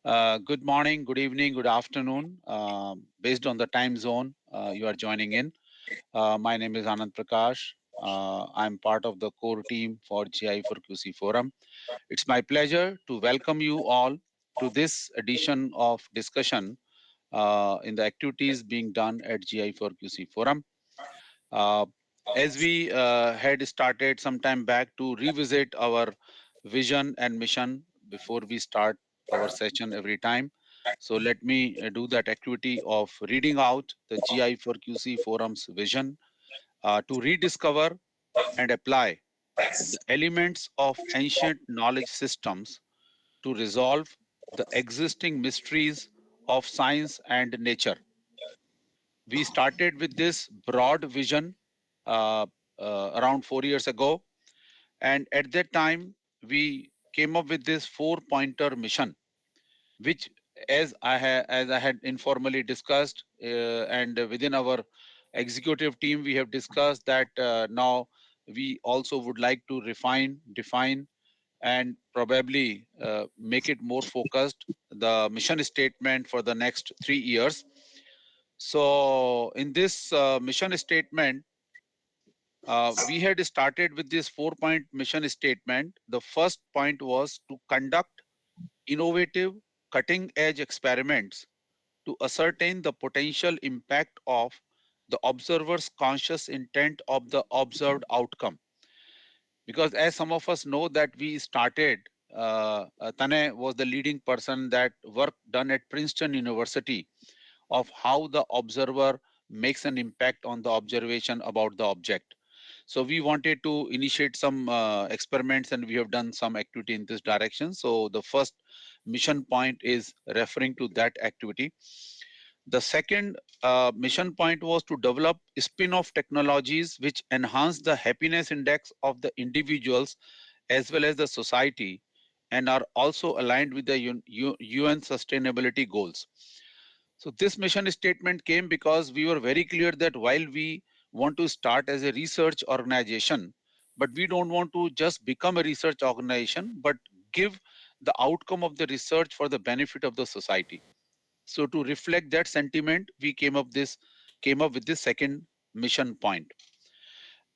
Good morning, good evening, good afternoon. Based on the time zone you are joining in. My name is Anand Prakash. I'm part of the core team for GI4QC Forum. It's my pleasure to welcome you all to this edition of discussion in the activities being done at GI4QC Forum. Uh, as we had started some time back to revisit our vision and mission before we start our session every time. So let me do that activity of reading out the GI4QC Forum's vision to rediscover and apply the elements of ancient knowledge systems to resolve the existing mysteries of science and nature. We started with this broad vision uh, around 4 years ago, and at that time we came up with this four-pointer mission, which, as I had informally discussed, and within our executive team, we have discussed that now we also would like to refine, define, and probably make it more focused. The mission statement for the next 3 years. So, in this mission statement, we had started with this four-point mission statement. The first point was to conduct innovative, cutting edge experiments to ascertain the potential impact of the observer's conscious intent of the observed outcome. Because as some of us know that we started, Tane was the leading person that work done at Princeton University of how the observer makes an impact on the observation about the object. So we wanted to initiate some experiments, and we have done some activity in this direction. So the first mission point is referring to that activity. The second mission point was to develop spin-off technologies which enhance the happiness index of the individuals as well as the society, and are also aligned with the UN sustainability goals. So this mission statement came because we were very clear that while we want to start as a research organization, but we don't want to just become a research organization, but give the outcome of the research for the benefit of the society. So to reflect that sentiment, we came up with this second mission point.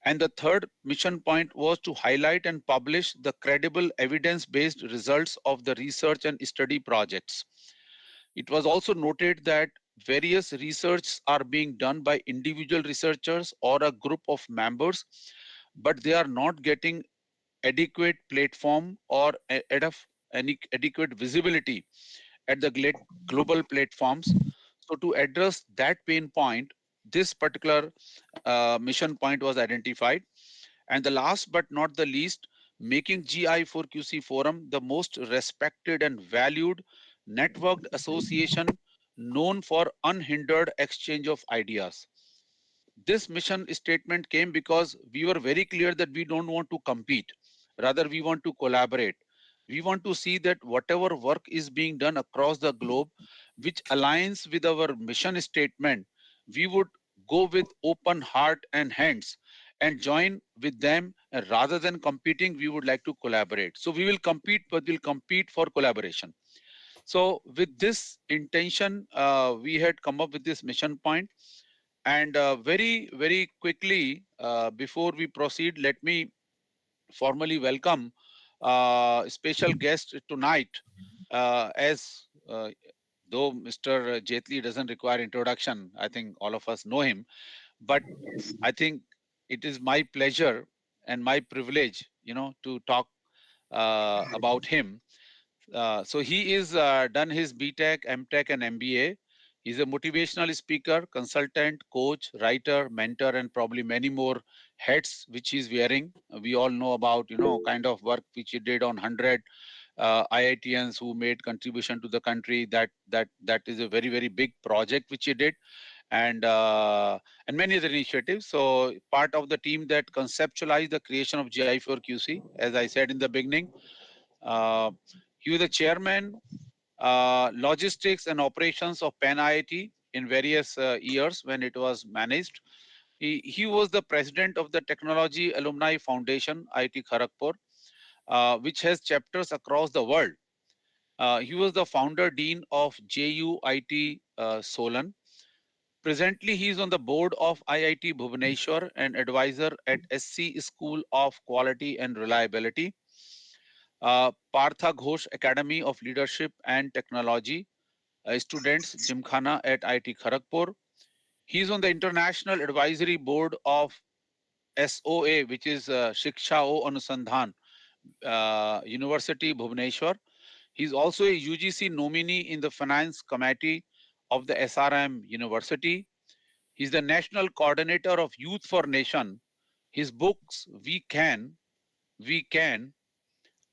And the third mission point was to highlight and publish the credible evidence-based results of the research and study projects. It was also noted that various research are being done by individual researchers or a group of members, but they are not getting adequate platform or any adequate visibility at the global platforms. So to address that pain point, this particular mission point was identified. And the last but not the least, making GI4QC Forum the most respected and valued networked association known for unhindered exchange of ideas. This mission statement came because we were very clear that we don't want to compete. Rather, we want to collaborate. We want to see that whatever work is being done across the globe, which aligns with our mission statement, we would go with open heart and hands and join with them. And rather than competing, we would like to collaborate. So we will compete, but we'll compete for collaboration. So with this intention, we had come up with this mission point. And very quickly, before we proceed, let me formally welcome special guest tonight. As though Mr. Jaitly doesn't require introduction, I think all of us know him. But I think it is my pleasure and my privilege, to talk about him. So he is done his BTech, MTech, and MBA. He's a motivational speaker, consultant, coach, writer, mentor, and probably many more hats which he's wearing. We all know about kind of work which he did on 100 IITians who made contribution to the country. That is a very big project which he did, and many other initiatives. So part of the team that conceptualized the creation of GI4QC, as I said in the beginning. Uh, he was the chairman, logistics and operations of PanIIT in various years when it was managed. He was the president of the Technology Alumni Foundation, IIT Kharagpur, which has chapters across the world. He was the founder dean of JUIT Solan. Presently, he is on the board of IIT Bhubaneswar and advisor at SC School of Quality and Reliability, Partha Ghosh Academy of Leadership and Technology, students Gymkhana at IIT Kharagpur. He is on the international advisory board of SOA, which is Shiksha O Anusandhan, University Bhubaneswar. He is also a UGC nominee in the finance committee of the SRM University. He is the national coordinator of Youth for Nation. His books We Can,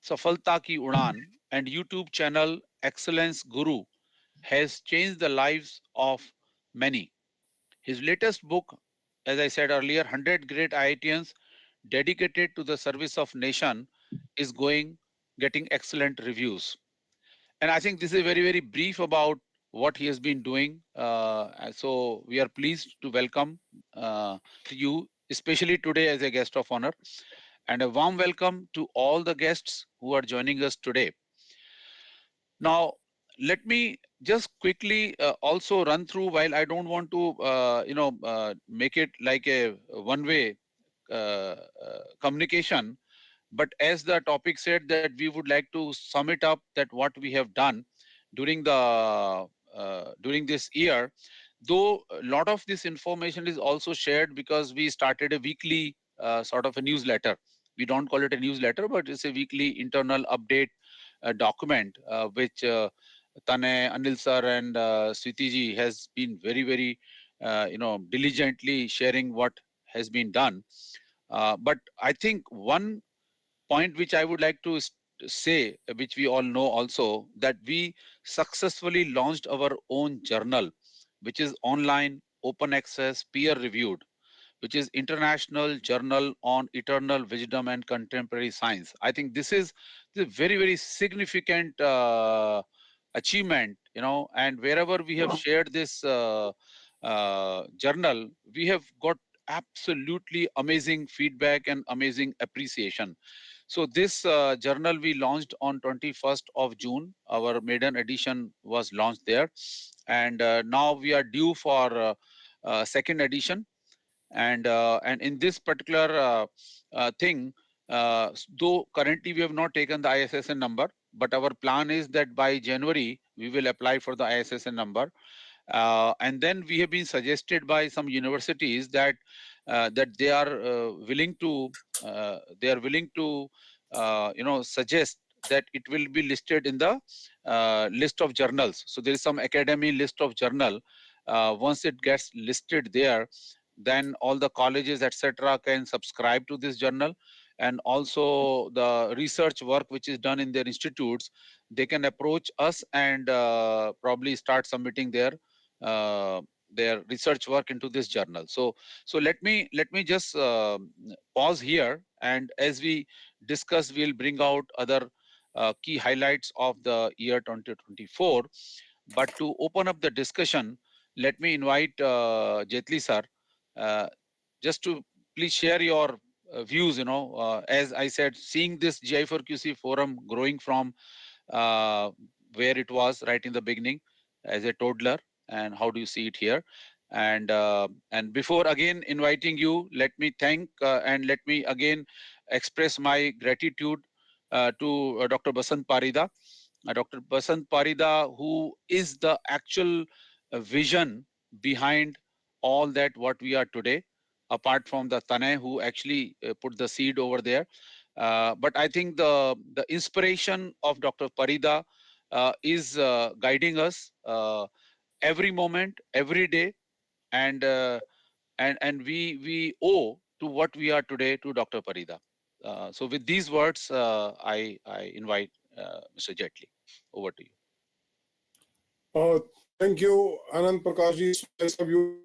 Safalta Ki Udan, and YouTube channel Excellence Guru has changed the lives of many. His latest book, as I said earlier, 100 Great IITians dedicated to the service of nation, is getting excellent reviews. And I think this is very, very brief about what he has been doing. So we are pleased to welcome you, especially today as a guest of honor, and a warm welcome to all the guests who are joining us today. Now, let me just quickly also run through, while I don't want to, make it like a one-way communication, but as the topic said that we would like to sum it up that what we have done during the during this year, though a lot of this information is also shared because we started a weekly sort of a newsletter. We don't call it a newsletter, but it's a weekly internal update document which Tane, Anil sir, and Switi ji has been very, very, diligently sharing what has been done. But I think one point which I would like to say, which we all know also, that we successfully launched our own journal, which is online, open access, peer reviewed, which is International Journal on Eternal Wisdom and Contemporary Science. I think this is the very, very significant achievement, and wherever we have shared this journal, we have got absolutely amazing feedback and amazing appreciation. So this journal we launched on 21st of June. Our maiden edition was launched there, and now we are due for second edition. And in this particular thing, though currently we have not taken the ISSN number, but our plan is that by January we will apply for the ISSN number. And then we have been suggested by some universities that that they are willing to suggest that it will be listed in the list of journals. So there is some academy list of journal. Once it gets listed there, then all the colleges etc. can subscribe to this journal, and also the research work which is done in their institutes, they can approach us and probably start submitting their research work into this journal. So let me just pause here, and as we discuss, we'll bring out other key highlights of the year 2024. But to open up the discussion, let me invite Jaitly sir, uh, just to please share your views. As I said, seeing this GI4QC forum growing from uh, where it was right in the beginning as a toddler, and how do you see it here? And before again inviting you, let me thank and let me again express my gratitude to Dr. Basant Parida. Dr. Basant Parida, who is the actual vision behind all that what we are today, apart from the Tane who actually put the seed over there. But I think the inspiration of Dr. Parida is guiding us every moment, every day, and we owe to what we are today to Dr. Parida. So with these words, I invite Mr. Jaitly. Over to you. Thank you, Anand Prakashji. So nice of you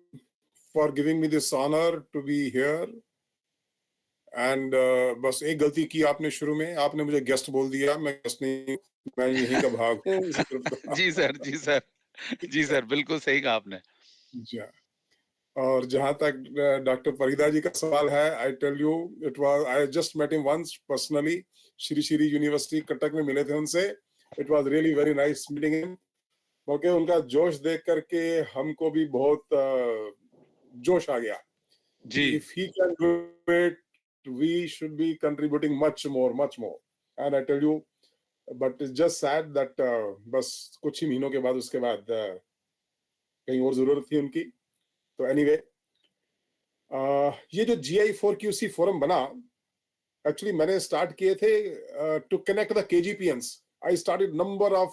for giving me this honor to be here. And बस एक गलती की आपने शुरू में, आपने मुझे guest बोल दिया. मैं गेस्ट नहीं, मैं यहीं का भाग हूँ. जी सर, जी सर, जी सर, बिल्कुल सही कहा आपने. और जहां तक डॉक्टर परिदा जी का सवाल है, I tell you, it was, I just met him once personally. Shri Shri university Cuttack में मिले थे उनसे, It was really very nice meeting him. क्योंकि उनका जोश देख करके हमको भी बहुत जोश आ गया कि जी if he can do it, we should be contributing much more, much more. And I tell you, but it's just sad that बस कुछ ही महीनों के बाद उसके बाद कहीं और जरूरत थी उनकी. तो anyway, ये जो GI4QC फोरम बना, एक्चुअली मैंने स्टार्ट किए थे to connect the KGPNs. I started number of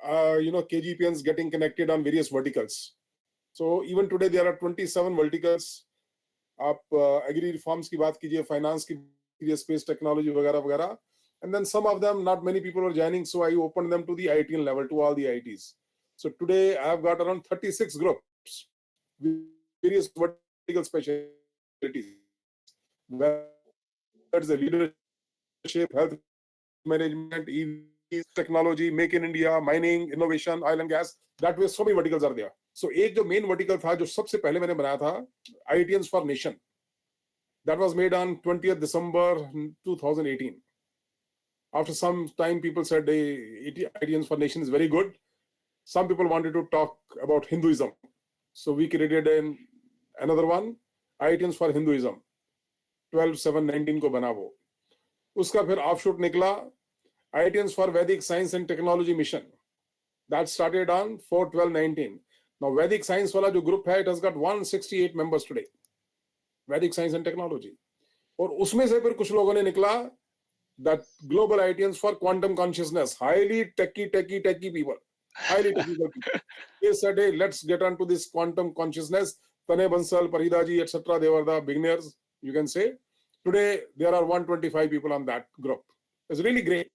KGPNs getting connected on various verticals. So even today there are 27 verticals. आप एग्री रिफॉर्म्स की बात कीजिए, फाइनेंस की कीजिए, स्पेस टेक्नोलॉजी वगैरह वगैरह. And then some of them, not many people were joining, so I opened them to the IIT level, to all the IITs. So today I have got around 36 groups, various vertical specialties, whether it's a leadership, health management, EVs, technology, make in India, mining, innovation, oil and gas. That way, so many verticals are there. So एक जो main vertical था, जो सबसे पहले मैंने बनाया था, IITians for Nation. That was made on 20th December 2018. After some time, people said, hey, IITians for Nation is very good. Some people wanted to talk about Hinduism. So we created another one, IITians for Hinduism. 12/7/19 को बना वो. उसका फिर offshoot निकला, IITians for Vedic Science and Technology Mission. That started on 4/12/19. Now Vedic Science वाला जो group है, it has got 168 members today. Vedic Science and Technology. और उसमें से फिर कुछ लोगों ने निकला that global IITians for Quantum Consciousness, highly techy people, highly technical people. They said, hey, let's get on to this quantum consciousness. Tanay Bansal, Paridaji, etc. They were the beginners, you can say. Today, there are 125 people on that group. It's really great.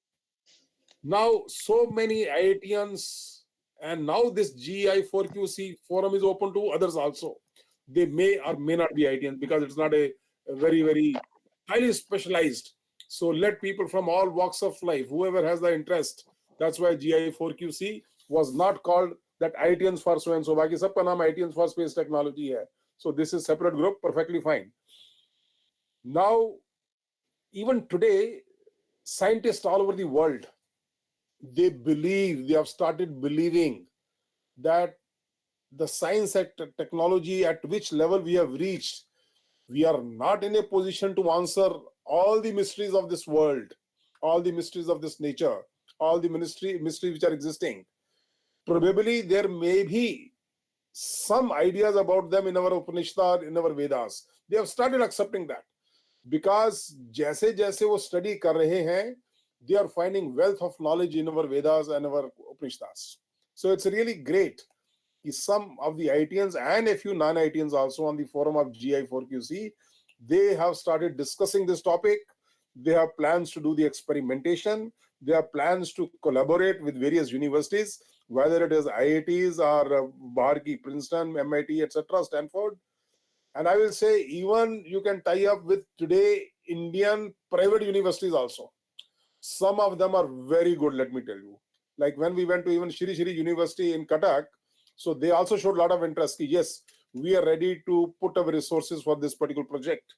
Now, so many IITians, and now this GI4QC forum is open to others also. They may or may not be IITians because it's not a very, very highly specialized. So let people from all walks of life, whoever has the interest. That's why GI4QC was not called that IITians for so and so. बाकी सबका नाम IITians for space technology है. So this is separate group, perfectly fine. Now, even today, scientists all over the world, they have started believing that the science and technology at which level we have reached, we are not in a position to answer all the mysteries of this world, all the mysteries of this nature, all the mysteries which are existing. Probably there may be some ideas about them in our Upanishad, in our Vedas. They have started accepting that. Because जैसे जैसे वो study कर रहे हैं, they are finding wealth of knowledge in our Vedas and our Upanishads. So it's really great. Some of the IITians and a few non-IITians also on the forum of GI4QC, they have started discussing this topic. They have plans to do the experimentation. They have plans to collaborate with various universities, whether it is IITs or Bahar ki Princeton, MIT, etc., Stanford. And I will say even you can tie up with today Indian private universities also. Some of them are very good, let me tell you. Like when we went to even Shri Shri University in Cuttack, so they also showed a lot of interest. Yes, we are ready to put our resources for this particular project.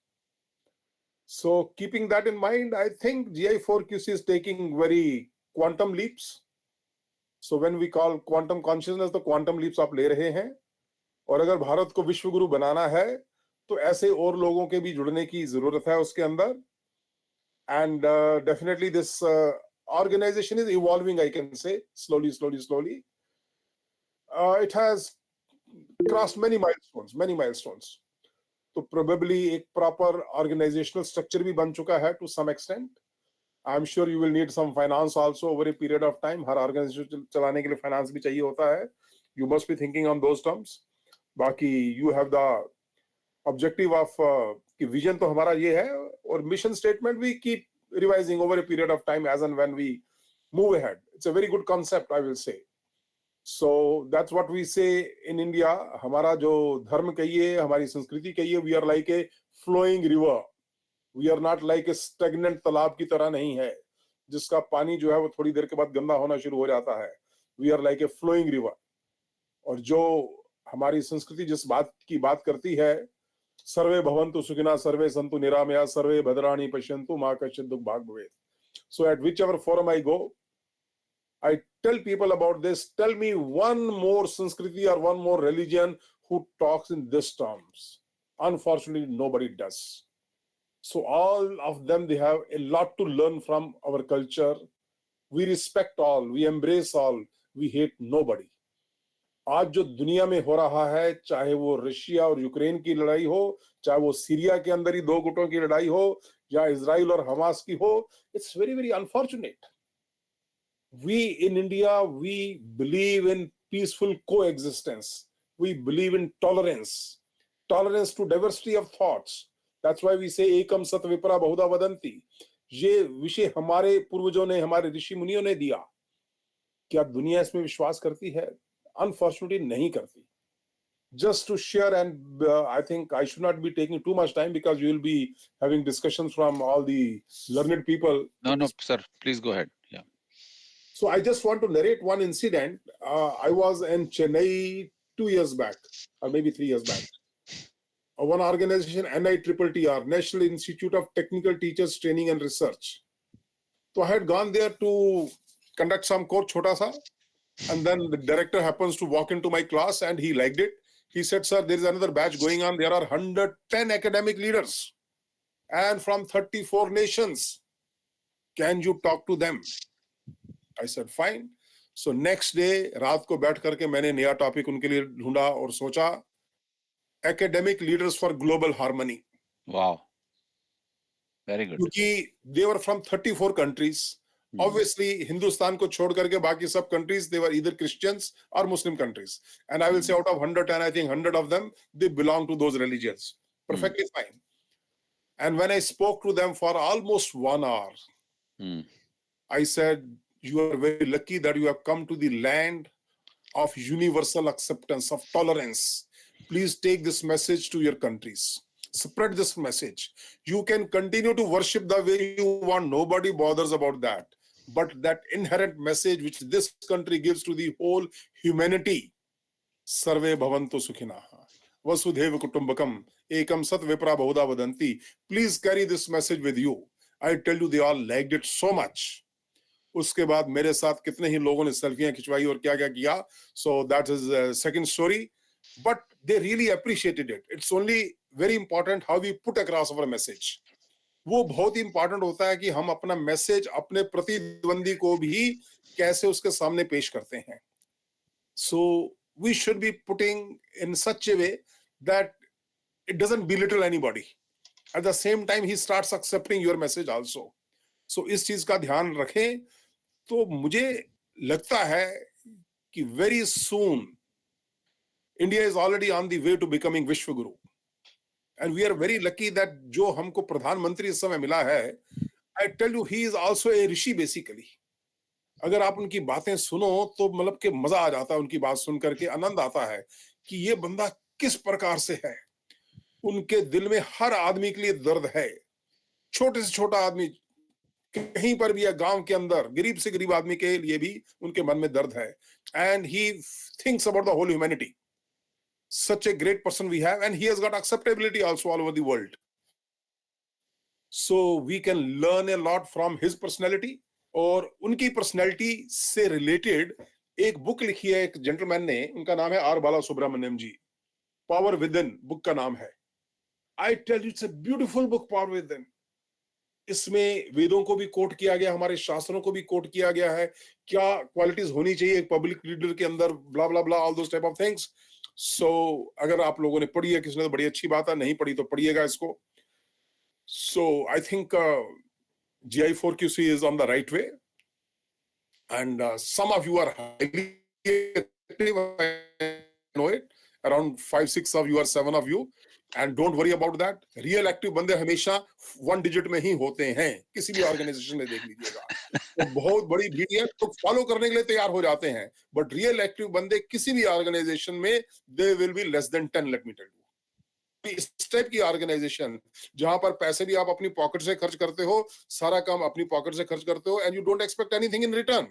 So keeping that in mind, I think GI4QC is taking very quantum leaps. So when we call quantum consciousness, the quantum leaps आप ले रहे हैं. और अगर भारत को विश्व गुरु बनाना है, तो ऐसे और लोगों के भी जुड़ने की जरूरत है उसके अंदर. And definitely this organization is evolving, I can say, slowly. It has crossed many milestones. So probably a proper organizational structure भी बन चुका है to some extent. I'm sure you will need some finance also over a period of time. Her organization चलाने के लिए finance भी चाहिए होता है. You must be thinking on those terms. बाकी you have the objective of कि vision तो हमारा ये है, और mission statement we keep revising over a period of time as and when we move ahead. It's a very good concept, I will say. So that's what we say in India. हमारा जो धर्म कहिए, हमारी संस्कृति कहिए, we are like a flowing river. We are not like a stagnant तालाब की तरह नहीं है, जिसका पानी जो है वो थोड़ी देर के बाद गंदा होना शुरू हो जाता है. We are like a flowing river. और जो हमारी संस्कृति जिस बात की बात करती है, सर्वे भवन्तु सुखिनः, सर्वे सन्तु निरामया, सर्वे भद्राणि पश्यन्तु मा कश्चित् दुःख भाग् भवेत्. So at whichever forum I go, I tell people about this. Tell me one more Sanskriti or one more religion who talks in this terms. Unfortunately, nobody does. So all of them, they have a lot to learn from our culture. We respect all, we embrace all, we hate nobody. आज जो दुनिया में हो रहा है, चाहे वो Russia और यूक्रेन की लड़ाई हो, चाहे वो सीरिया के अंदर ही दो गुटों की लड़ाई हो, या इजराइल और हमास की हो, it's very, very unfortunate. We in India, we believe in peaceful coexistence. We believe in tolerance, tolerance to diversity of thoughts. That's why we say ekam sat vipra bahuda vadanti. ये विषय हमारे पूर्वजों ने, हमारे ऋषि मुनियों ने दिया. क्या दुनिया इसमें विश्वास करती है? Unfortunately, नहीं करती. Just to share, and I think I should not be taking too much time because you will be having discussions from all the learned people. No, sir. Please go ahead. Yeah. So I just want to narrate one incident. I was in Chennai 2 years back, or maybe 3 years back. One organization, NITTR, National Institute of Technical Teachers Training and Research. So I had gone there to conduct some course, chota sa, and then the director happens to walk into my class and he liked it. He said, sir, there is another batch going on. There are 110 academic leaders and from 34 nations. Can you talk to them? I said, fine. So next day, रात को बैठ करके मैंने नया topic उनके लिए ढूंढा और सोचा, academic leaders for global harmony. Wow. Very good. क्योंकि they were from 34 countries. Obviously, Hindustan को छोड़ करके बाकी सब countries, they were either Christians or Muslim countries. And I will say out of 110, I think 100 of them, they belong to those religions. Perfectly fine. And when I spoke to them for almost 1 hour, I said, you are very lucky that you have come to the land of universal acceptance, of tolerance. Please take this message to your countries. Spread this message. You can continue to worship the way you want. Nobody bothers about that. But that inherent message which this country gives to the whole humanity, Sarve Bhavantu Sukhinaha, Vasudhaiva Kutumbakam, Ekam Sat Vipra Bahuda Vadanti. Please carry this message with you. I tell you, they all liked it so much. उसके बाद मेरे साथ कितने ही लोगों ने सेल्फियां खिंचवाई और क्या क्या किया. So that is a second story. But they really appreciated it. It's only very important how we put across our message. वो बहुत ही important होता है कि हम अपना मैसेज अपने प्रतिद्वंदी को भी कैसे उसके सामने पेश करते हैं. So we should be putting in such a way that it doesn't belittle anybody. At the same time, he starts accepting your message also. So इस चीज का ध्यान रखें. तो मुझे लगता है कि very soon India is already on the way to becoming Vishwa Guru. And we are very lucky that जो हमको प्रधानमंत्री इस समय मिला है, I tell you, he is also a rishi basically. अगर आप उनकी बातें सुनो तो मतलब कि मजा आ जाता है उनकी बात सुन करके, आनंद आता है कि ये बंदा किस प्रकार से है. उनके दिल में हर आदमी के लिए दर्द है. छोटे से छोटा आदमी कहीं पर भी है, गांव के अंदर गरीब से गरीब आदमी के लिए भी उनके मन में दर्द है. And he thinks about the whole humanity. Such a great person we have, and he has got acceptability also all over the world. So we can learn a lot from his personality. और उनकी personality से related एक book लिखी है एक gentleman ने, उनका नाम है R Bala Subramaniam ji. Power within book का नाम है. I tell you, it's a beautiful book, power within. इसमें वेदों को भी कोट किया गया, हमारे शास्त्रों को भी कोट किया गया है, क्या क्वालिटीज होनी चाहिए एक पब्लिक लीडर के अंदर, blah blah blah, all those type of things. So अगर आप लोगों ने पढ़ी है, किसी ने तो बड़ी अच्छी बात है, नहीं पढ़ी तो पढ़िएगा इसको. So I think GI4QC is on the right way, and some of you are highly active. I know it. Around 5, 6 of you or 7 of you, and don't worry about that. Real active बंदे हमेशा 1 digit में ही होते हैं, किसी भी organisation में देख लीजिएगा. तो बहुत बड़ी भीड़ है, तो फॉलो करने के लिए तैयार हो जाते हैं, बट रियल एक्टिव बंदे किसी भी ऑर्गेनाइजेशन में they will be less than 10. Let me tell you. इस टाइप की ऑर्गेनाइजेशन जहां पर पैसे भी आप अपनी पॉकेट से खर्च करते हो, सारा काम अपनी पॉकेट से खर्च करते हो, and you don't expect anything in return.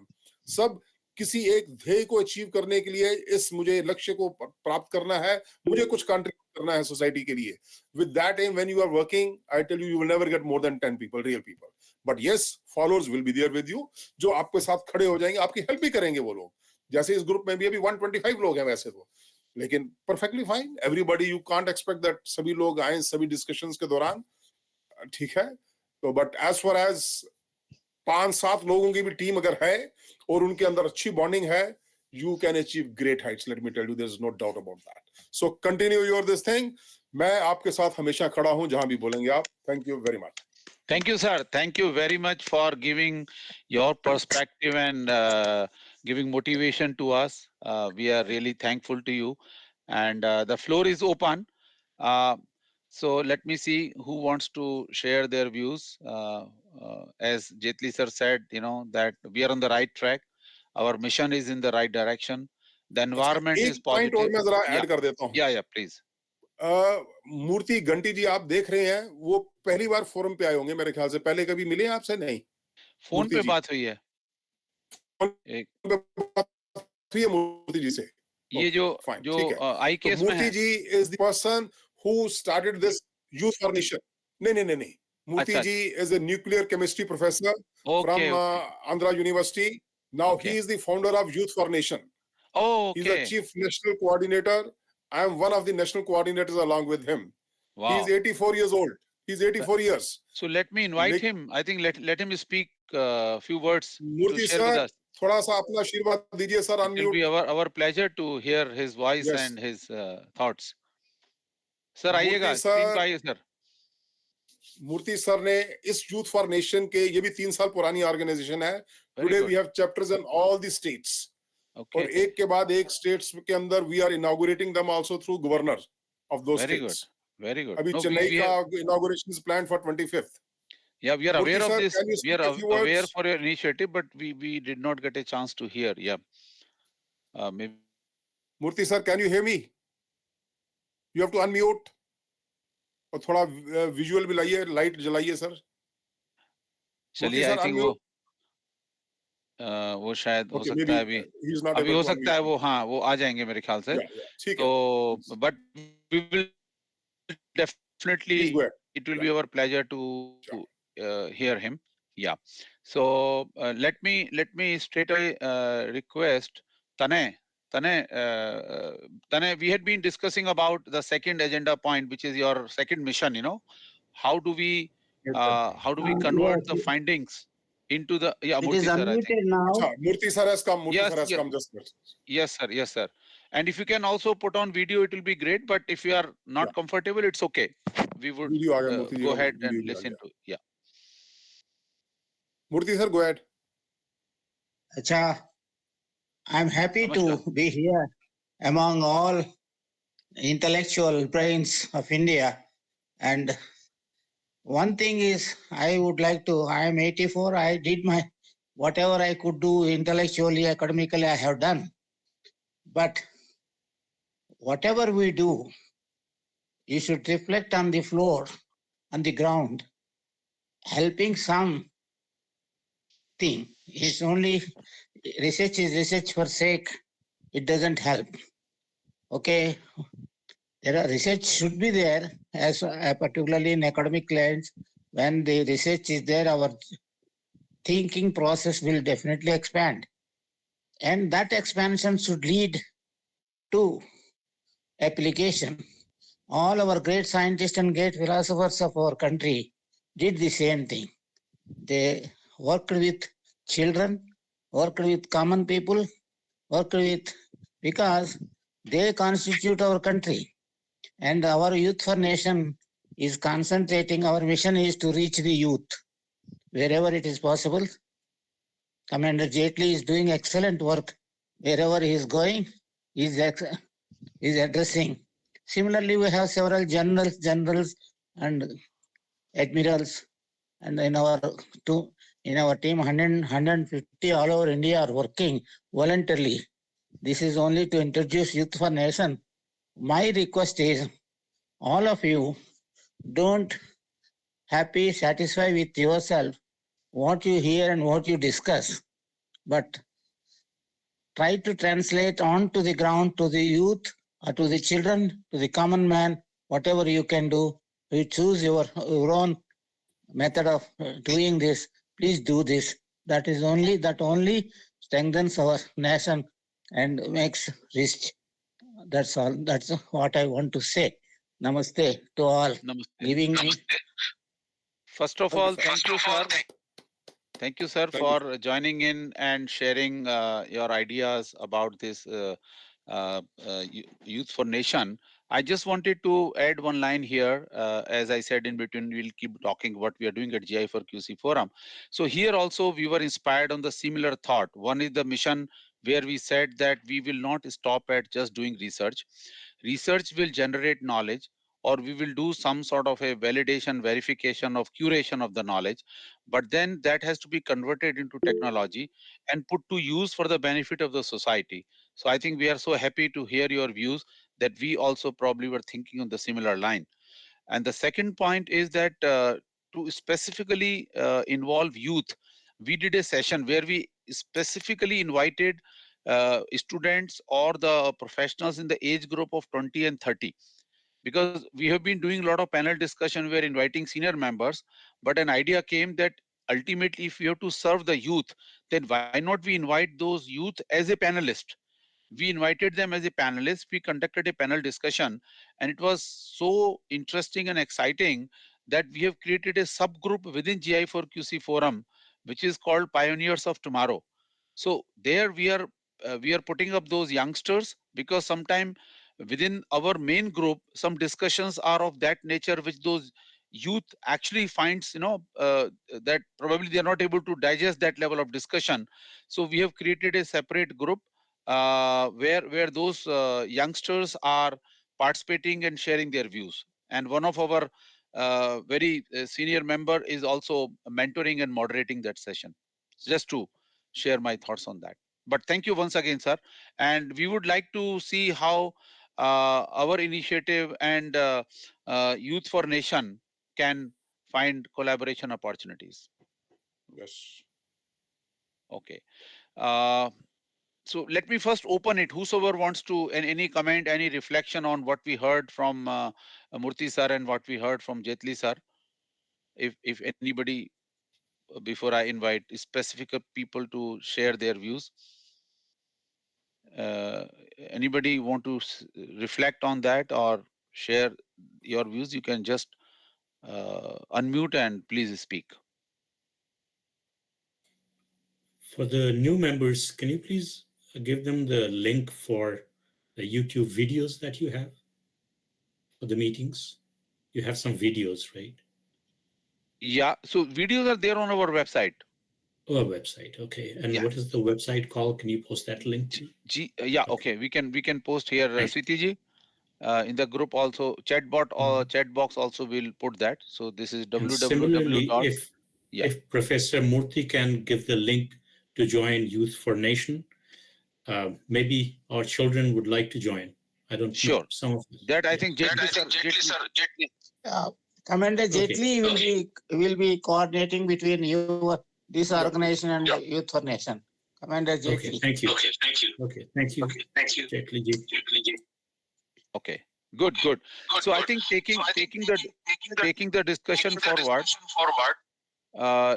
सब किसी एक ध्येय को अचीव करने के लिए, इस मुझे लक्ष्य को प्राप्त करना है, मुझे कुछ कंट्रीब्यूट करना है सोसाइटी के लिए. With that aim when you are working, I tell you, you will never get more than 10 people, real people. But yes followers will be there with you, जो आपके साथ खड़े हो जाएंगे, आपकी हेल्प भी करेंगे वो लोग। जैसे इस ग्रुप में भी अभी 125 लोग हैं वैसे तो, लेकिन perfectly fine everybody, you can't expect that सभी लोग आए सभी डिस्कशंस के दौरान, ठीक है। तो बट एज फार एज 5-7 लोगों की भी टीम अगर है और उनके अंदर अच्छी बॉन्डिंग है, you can achieve great heights, let me tell you, there's no doubt about that. So continue your this thing. मैं आपके साथ हमेशा खड़ा हूं जहां भी बोलेंगे आप। Thank you very much. Thank you, sir. Thank you very much for giving your perspective and giving motivation to us. We are really thankful to you. And the floor is open. Uh, so let me see who wants to share their views. As Jaitly sir said, that we are on the right track. Our mission is in the right direction. The अच्छा, environment एक is point और positive. मैं जरा add Yeah, कर देता हूं। yeah, please. मूर्ति घंटी जी आप देख रहे हैं, वो पहली बार फोरम पे आए होंगे मेरे ख्याल से, पहले कभी मिले हैं आपसे? नहीं, फोन मूर्ति पे जी बात हुई है एक, हुई है मूर्ति जी से? ये जो फाइन, जो ठीक है। आई तो केस में मूर्ति है। Ji is the person who started this Youth for Nation. नहीं नहीं नहीं नहीं, मूर्ति अच्छा, ji is a nuclear chemistry professor okay from okay Andhra University. Now he okay is the founder of Youth for Nation. He's okay, the chief national coordinator. I am one of the national coordinators along with him. He is wow. 84 years old. He's 84 years. So let me invite लेकिन him. I think let him speak few words to Murthy share with sir us. थोड़ा सा अपना आशीर्वाद दीजिए sir, It will be unmute. our pleasure to hear his voice yes, and his thoughts. Sir आइएगा, Murthy screen पे sir, आइए sir. Murthy sir ने इस यूथ फॉर नेशन के, ये भी 3 साल पुरानी ऑर्गेनाइजेशन है। Very today we good, have chapters in all the states, okay, और एक के बाद एक स्टेट्स के अंदर we are inaugurating them also through governor of दो very good, states. Very good. अभी नो, चेन्नई we का have, inauguration is plan for 25th। yeah, we are Murthy aware of sir, this. Can you We are speak a few aware words? for your initiative, but we did not get a chance to hear. Yeah, maybe. Murthy sir, can you hear me? You have to unmute, और थोड़ा visual भी लाइए, light जलाइए sir. मूर्ति चलिए, आई sir think unmute. वो शायद हो okay, मे सकता B है अभी। ही इज नॉट अभी एबल हो टू सकता है अनम्यूट। वो, हाँ, वो आ जाएंगे मेरे ख्याल से। या ठीक है, तो but we will please definitely, go ahead. it will या, be our pleasure to hear him. Yeah. So let me straight away request Tane. Tane, we had been discussing about the second agenda point, which is your second mission. How do we Yes, sir. convert the Yes, findings into the, yeah, it is Murthy sir, I think. unmuted now. अच्छा, Murthy sir has come, Murthy Yes, sir has yes, come just a minute. yes, sir, yes, sir. And if you can also put on video, it will be great. But if you are या, not comfortable, it's okay. We would video आ गया Murthy ji go का, ahead and video भी आ listen गया। to. Yeah. Murthy sir, go ahead. Acha, I'm happy Namaskar. to be here among all intellectual brains of India. And one thing is, I would like to, I am 84, I did my, whatever I could do intellectually, academically, I have done. But whatever we do, you should reflect on the floor, on the ground, helping some thing. It's only research is research for sake. It doesn't help. Okay, there are research should be there, as particularly in academic lines. When the research is there, our thinking process will definitely expand, and that expansion should lead to application. All our great scientists and great philosophers of our country did the same thing. They worked with children, worked with common people, worked with, because they constitute our country. And our Youth for Nation is concentrating, our mission is to reach the youth wherever it is possible. Commander Jaitly is doing excellent work wherever he is going, he is addressing. Similarly, we have several generals and admirals, and in our team 150 all over India are working voluntarily. This is only to introduce Youth for Nation. My request is, all of you don't satisfy with yourself what you hear and what you discuss, but try to translate onto the ground to the youth or to the children, to the common man, whatever you can do. You choose your own method of doing this, please do this. That only strengthens our nation and makes rich. That's all. That's what I want to say. Namaste to all. Namaste. Giving me. First of all, thank you, sir. Thank you, sir, Thank you. for joining in and sharing your ideas about this Youth for Nation. I just wanted to add one line here. As I said in between, we'll keep talking what we are doing at GI4QC Forum. So here also we were inspired on the similar thought. One is the mission where we said that we will not stop at just doing research. Research will generate knowledge, or we will do some sort of a validation, verification of curation of the knowledge, but then that has to be converted into technology and put to use for the benefit of the society. So I think we are so happy to hear your views that we also probably were thinking on the similar line. And the second point is that to specifically involve youth, we did a session where we specifically invited students or the professionals in the age group of 20 and 30, because we have been doing a lot of panel discussion. We're inviting senior members, but an idea came that ultimately if we have to serve the youth, then why not we invite those youth as a panelist? We invited them as a panelist. We conducted a panel discussion, and it was so interesting and exciting that we have created a subgroup within GI4QC Forum, which is called Pioneers of Tomorrow. So there we are putting up those youngsters, because sometime within our main group some discussions are of that nature which those youth actually finds, that probably they are not able to digest that level of discussion. So we have created a separate group where those youngsters are participating and sharing their views. And one of our very senior member is also mentoring and moderating that session. Just to share my thoughts on that. But thank you once again, sir. And we would like to see how our initiative and Youth for Nation can find collaboration opportunities. Yes. Okay. Uh, so let me first open it. Whosoever wants to, and any comment, any reflection on what we heard from Murthy sir and what we heard from Jaitly sir. If anybody, before I invite specific people to share their views. Uh, Anybody want to reflect on that or share your views? You can just unmute and please speak. For the new members, can you please give them the link for the YouTube videos that you have for the meetings? You have some videos, right? Yeah, so videos are there on our website. Oh, a website. Okay. And Yeah. what is the website called? Can you post that link to? Yeah, okay. We can post here, Switi ji. In the group also, chatbot or chat box also will put that. So this is And www. similarly, Yeah. if Professor Murthy can give the link to join Youth for Nation, maybe our children would like to join. I don't Sure. know. Some of us. That I think Jaitly sir. Commander Okay. Jaitly will be coordinating between this organization and Youth for Nation. Commander Jaitly. Okay, thank you. Okay, thank you. Jaitly ji. Okay, good. So I think taking the discussion forward.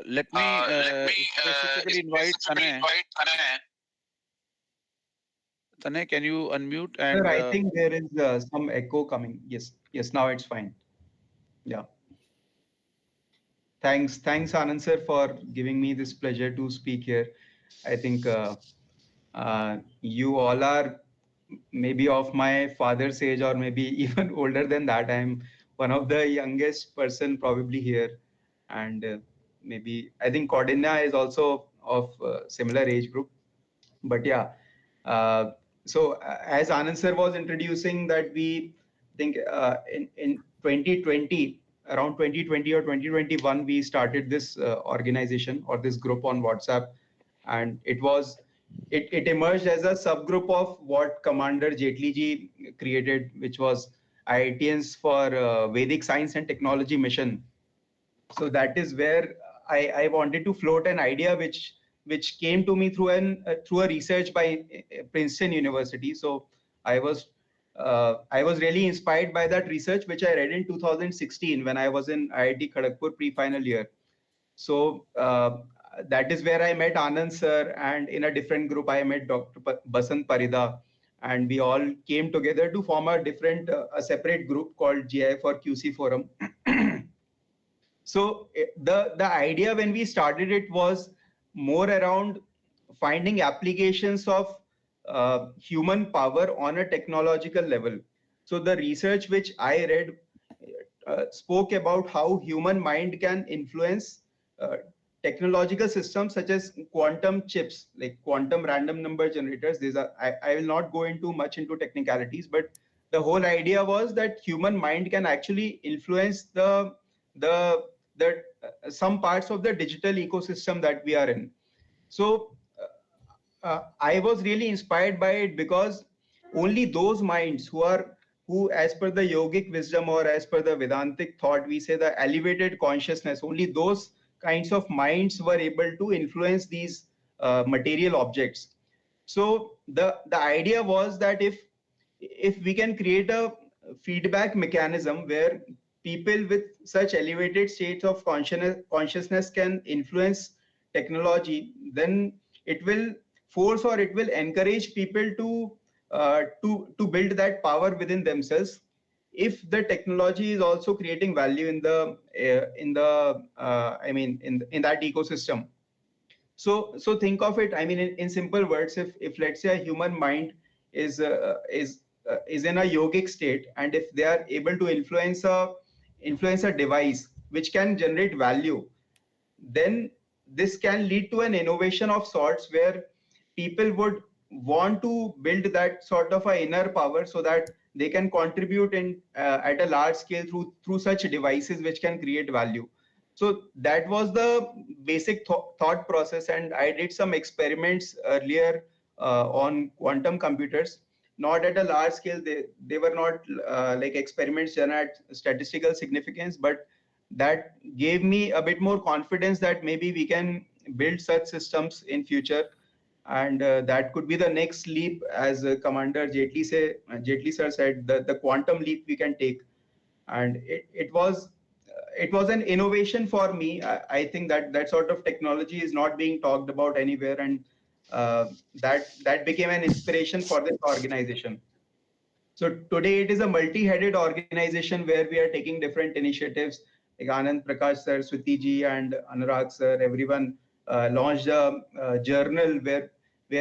Let me specifically invite Tanay. Tanay, can you unmute? And Sir, I think there is some echo coming. Yes, now it's fine. Yeah. Thanks, Anand sir, for giving me this pleasure to speak here. I think you all are maybe of my father's age or maybe even older than that. I'm one of the youngest person probably here. And maybe I think Cordinia is also of similar age group. But yeah, so as Anand sir was introducing that we think in 2020, around 2020 or 2021, we started this organization or this group on WhatsApp, and it emerged as a subgroup of what Commander Jaitly ji created, which was IITians for Vedic Science and Technology Mission. So that is where I wanted to float an idea which came to me through a research by Princeton University. So I was I was really inspired by that research, which I read in 2016 when I was in IIT Kharagpur pre-final year. So that is where I met Anand sir, and in a different group I met Dr. Basant Parida, and we all came together to form a separate group called GI4QC Forum. So the idea when we started it was more around finding applications of human power on a technological level. So the research which I read spoke about how human mind can influence uh, technological systems such as quantum chips, like quantum random number generators. I will not go into much into technicalities, but the whole idea was that human mind can actually influence the some parts of the digital ecosystem that we are in. So I was really inspired by it because only those minds who, as per the yogic wisdom or as per the Vedantic thought, we say the elevated consciousness, only those kinds of minds were able to influence these material objects. So the idea was that if we can create a feedback mechanism where people with such elevated states of consciousness can influence technology, then it will force or it will encourage people to build that power within themselves if the technology is also creating value in that ecosystem. So think of it, I mean, in simple words, if let's say a human mind is in a yogic state, and if they are able to influence a device which can generate value, then this can lead to an innovation of sorts where people would want to build that sort of a inner power so that they can contribute in at a large scale through such devices which can create value. So that was the basic thought process, and I did some experiments earlier on quantum computers, not at a large scale. They were not like experiments done at statistical significance, but that gave me a bit more confidence that maybe we can build such systems in future, and that could be the next leap, as Commander Jaitly sir said, the quantum leap we can take. And it was an innovation for me. I think that sort of technology is not being talked about anywhere, and that became an inspiration for this organization. So today it is a multi-headed organization where we are taking different initiatives. Like Anand Prakash sir, Switi ji, and Anurag sir, everyone launched a journal where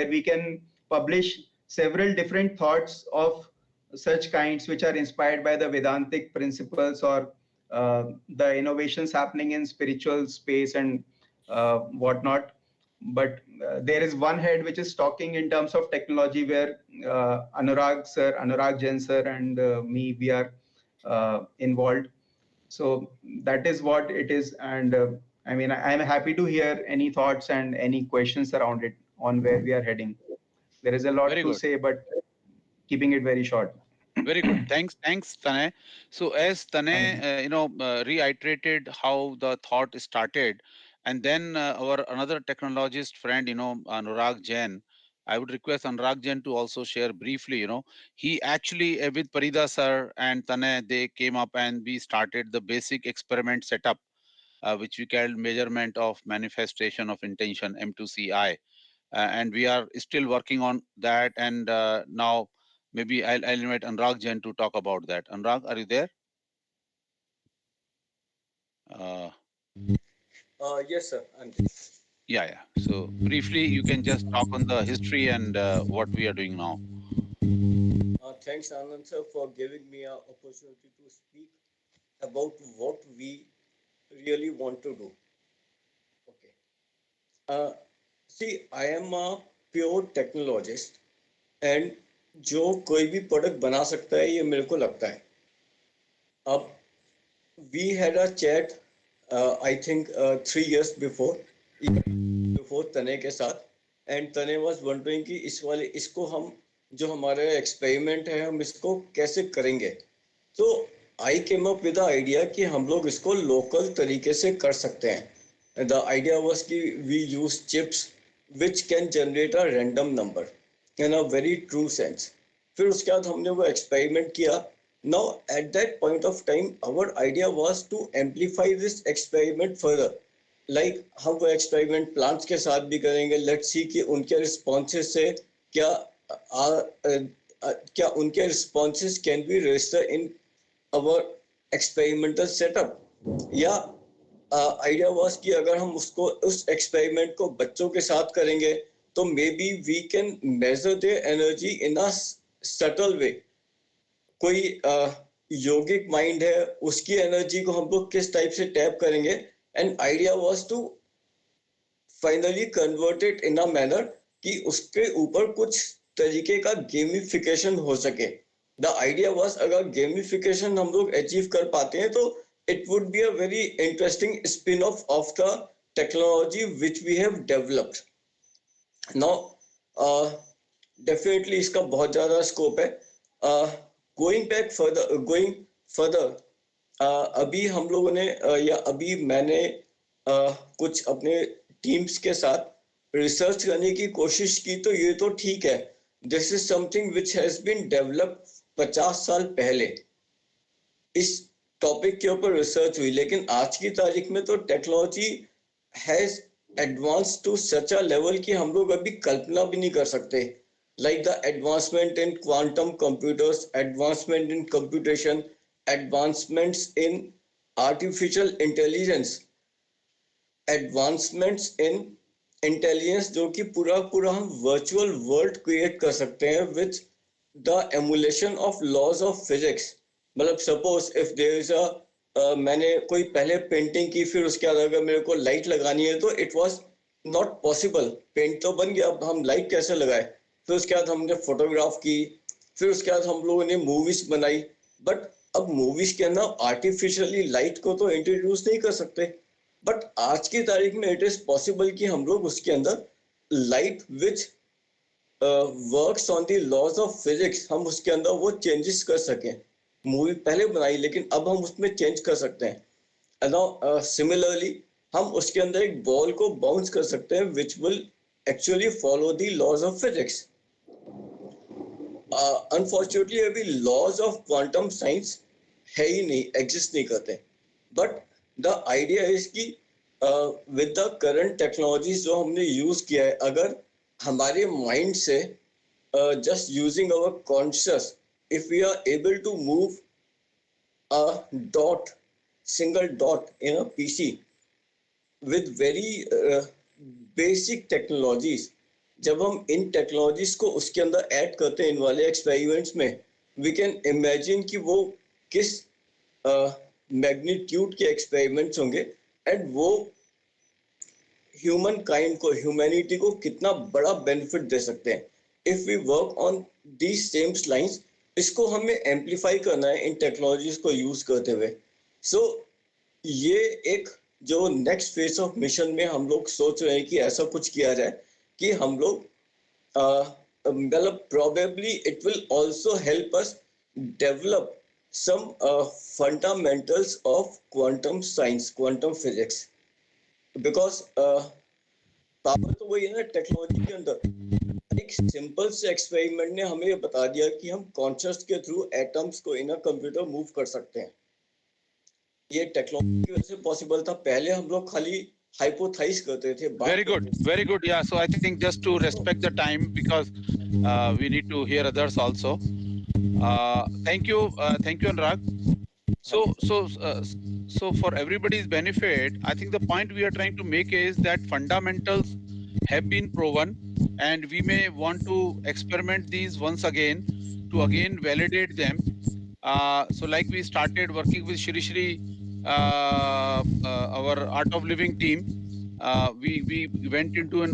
we can publish several different thoughts of such kinds which are inspired by the Vedantic principles or the innovations happening in spiritual space and whatnot. But there is one head which is talking in terms of technology, where Anurag Jain sir, and me, we are involved. So that is what it is. And I mean, I'm happy to hear any thoughts and any questions around it on where we are heading. There is a lot Very to good. say, but keeping it very short. Very good. Thanks, Tanay. So as Thank Tanay, you. reiterated how the thought started, and then our another technologist friend, Anurag Jain, I would request Anurag Jain to also share briefly. He actually with Parida sir and Tanay, they came up and we started the basic experiment setup, which we called measurement of manifestation of intention, M2CI, and we are still working on that. And now maybe I'll invite Anurag Jain to talk about that. Anurag, are you there? Uh, Yes, sir. yeah. So briefly, you can just talk on the history and what we are doing now. Thanks, Anand sir, for giving me an opportunity to speak about what we really want to do. Okay. Uh, See, I am a pure technologist, and जो कोई भी product बना सकता है ये मेरे को लगता है. अब we had a chat, I think 3 years before तने के साथ, एंड तने वाज वंडरिंग कि इसको हम जो हमारा एक्सपेरिमेंट है हम इसको कैसे करेंगे. तो I came up with the idea कि हम लोग इसको लोकल तरीके से कर सकते हैं. द आइडिया वाज कि we use chips which can generate a random number in a very true sense. फिर उसके बाद हमने वो एक्सपेरिमेंट किया. Now at that point of time our idea was to amplify this experiment further. Like हम वो experiment plants के साथ भी करेंगे. लेट्स सी कि उनके रिस्पॉन्सेज से क्या क्या उनके responses can be register in our experimental setup. या आइडिया वाज कि अगर हम उसको उस एक्सपेरिमेंट को बच्चों के साथ करेंगे तो maybe we can measure their energy in a subtle way. कोई योगिक माइंड है, उसकी एनर्जी को हम लोग किस टाइप से टैप करेंगे. And idea was to finally convert it in a manner कि उसके ऊपर कुछ तरीके का गेमिफिकेशन हो सके. द आइडिया वाज अगर गेमिफिकेशन हम लोग अचीव कर पाते हैं तो it would be a very interesting spin-off of the technology which we have developed. Now, definitely इसका बहुत ज़्यादा स्कोप है. Going further, अभी हम लोगों ने या अभी मैंने कुछ अपने टीम्स के साथ रिसर्च करने की कोशिश की. तो ये तो ठीक है, this is something which has been developed 50 साल पहले. इस टॉपिक के ऊपर रिसर्च हुई, लेकिन आज की तारीख में तो technology has advance to such a level कि हम लोग अभी कल्पना भी नहीं कर सकते. Like the advancement in quantum computers, advancement in computation, advancements in artificial intelligence, advancements in intelligence, जो कि पूरा पूरा हम वर्चुअल वर्ल्ड क्रिएट कर सकते हैं with the emulation of laws of physics. मतलब suppose if there is a मैंने कोई पहले पेंटिंग की, फिर उसके बाद अगर मेरे को लाइट लगानी है तो it was not possible. Paint तो बन गया, अब हम लाइट कैसे लगाए. फिर उसके बाद हमने फोटोग्राफ की, फिर उसके बाद हम लोगों ने मूवीज बनाई. बट अब मूवीज के अंदर आर्टिफिशियली लाइट को तो इंट्रोड्यूस नहीं कर सकते. बट आज की तारीख में इट इज पॉसिबल कि हम लोग उसके अंदर light which works on the laws of physics, हम उसके अंदर वो चेंजेस कर सकें. मूवी पहले बनाई लेकिन अब हम उसमें चेंज कर सकते हैं. नाउ सिमिलरली हम उसके अंदर एक बॉल को बाउंस कर सकते हैं which will actually follow the laws of physics. Unfortunately अभी लॉज ऑफ क्वांटम साइंस है ही नहीं, एग्जिस्ट नहीं करते. बट द आइडिया इज कि विद द करंट टेक्नोलॉजीज जो हमने यूज किया है, अगर हमारे माइंड से just using our conscious, if we are able to move a single dot in a PC with very basic technologies, जब हम इन टेक्नोलॉजीज को उसके अंदर ऐड करते हैं इन वाले एक्सपेरिमेंट्स में, वी कैन इमेजिन कि वो किस मैग्नीट्यूड के एक्सपेरिमेंट्स होंगे एंड वो ह्यूमन काइंड को, ह्यूमैनिटी को कितना बड़ा बेनिफिट दे सकते हैं. If we work on these same lines, इसको हमें एम्पलीफाई करना है इन टेक्नोलॉजीज को यूज करते हुए. सो ये एक जो नेक्स्ट फेज ऑफ मिशन में हम लोग सोच रहे हैं कि ऐसा कुछ किया जाए कि हम लोग मतलब probably it will also help us develop some fundamentals of quantum science, quantum physics. Because power तो वही है ना टेक्नोलॉजी के अंदर. एक सिंपल से एक्सपेरिमेंट ने हमें ये बता दिया कि हम कॉन्शियस के थ्रू एटम्स को इन अ कंप्यूटर मूव कर सकते हैं. ये टेक्नोलॉजी की वजह से पॉसिबल था. पहले हम लोग खाली हाइपोथाइज करते थे. Very good, very good. Yeah, so I think just to respect the time because we need to hear others also. Thank you, Anurag. So for everybody's benefit, I think the point we are trying to make is that fundamentals have been proven, and we may want to experiment these once again to again validate them. So like we started working with Shri, our Art of Living team. We went into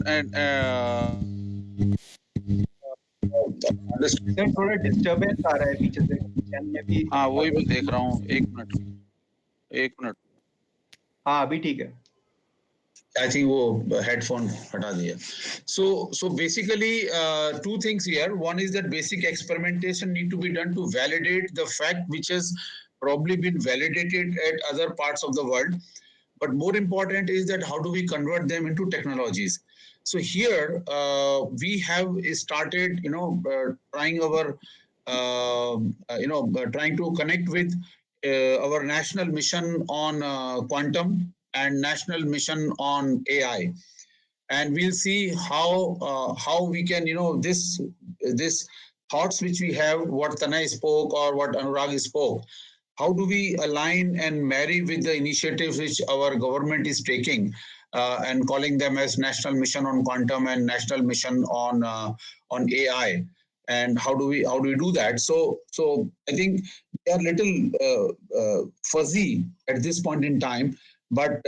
sir थोड़ा disturbance आ रहा है पीछे से. हाँ वही मैं देख रहा हूँ. एक मिनट. हाँ अभी ठीक है. I think वो headphone हटा दिया. So basically two things here. One is that basic experimentation need to be done to validate the fact which has probably been validated at other parts of the world. But more important is that how do we convert them into technologies? So here we have started, trying our trying to connect with our national mission on quantum and national mission on AI, and we'll see how we can, this thoughts which we have, what Tanay spoke or what Anurag spoke, how do we align and marry with the initiatives which our government is taking, and calling them as National Mission on Quantum and National Mission on AI, and how do we do that? So I think they are little fuzzy at this point in time. But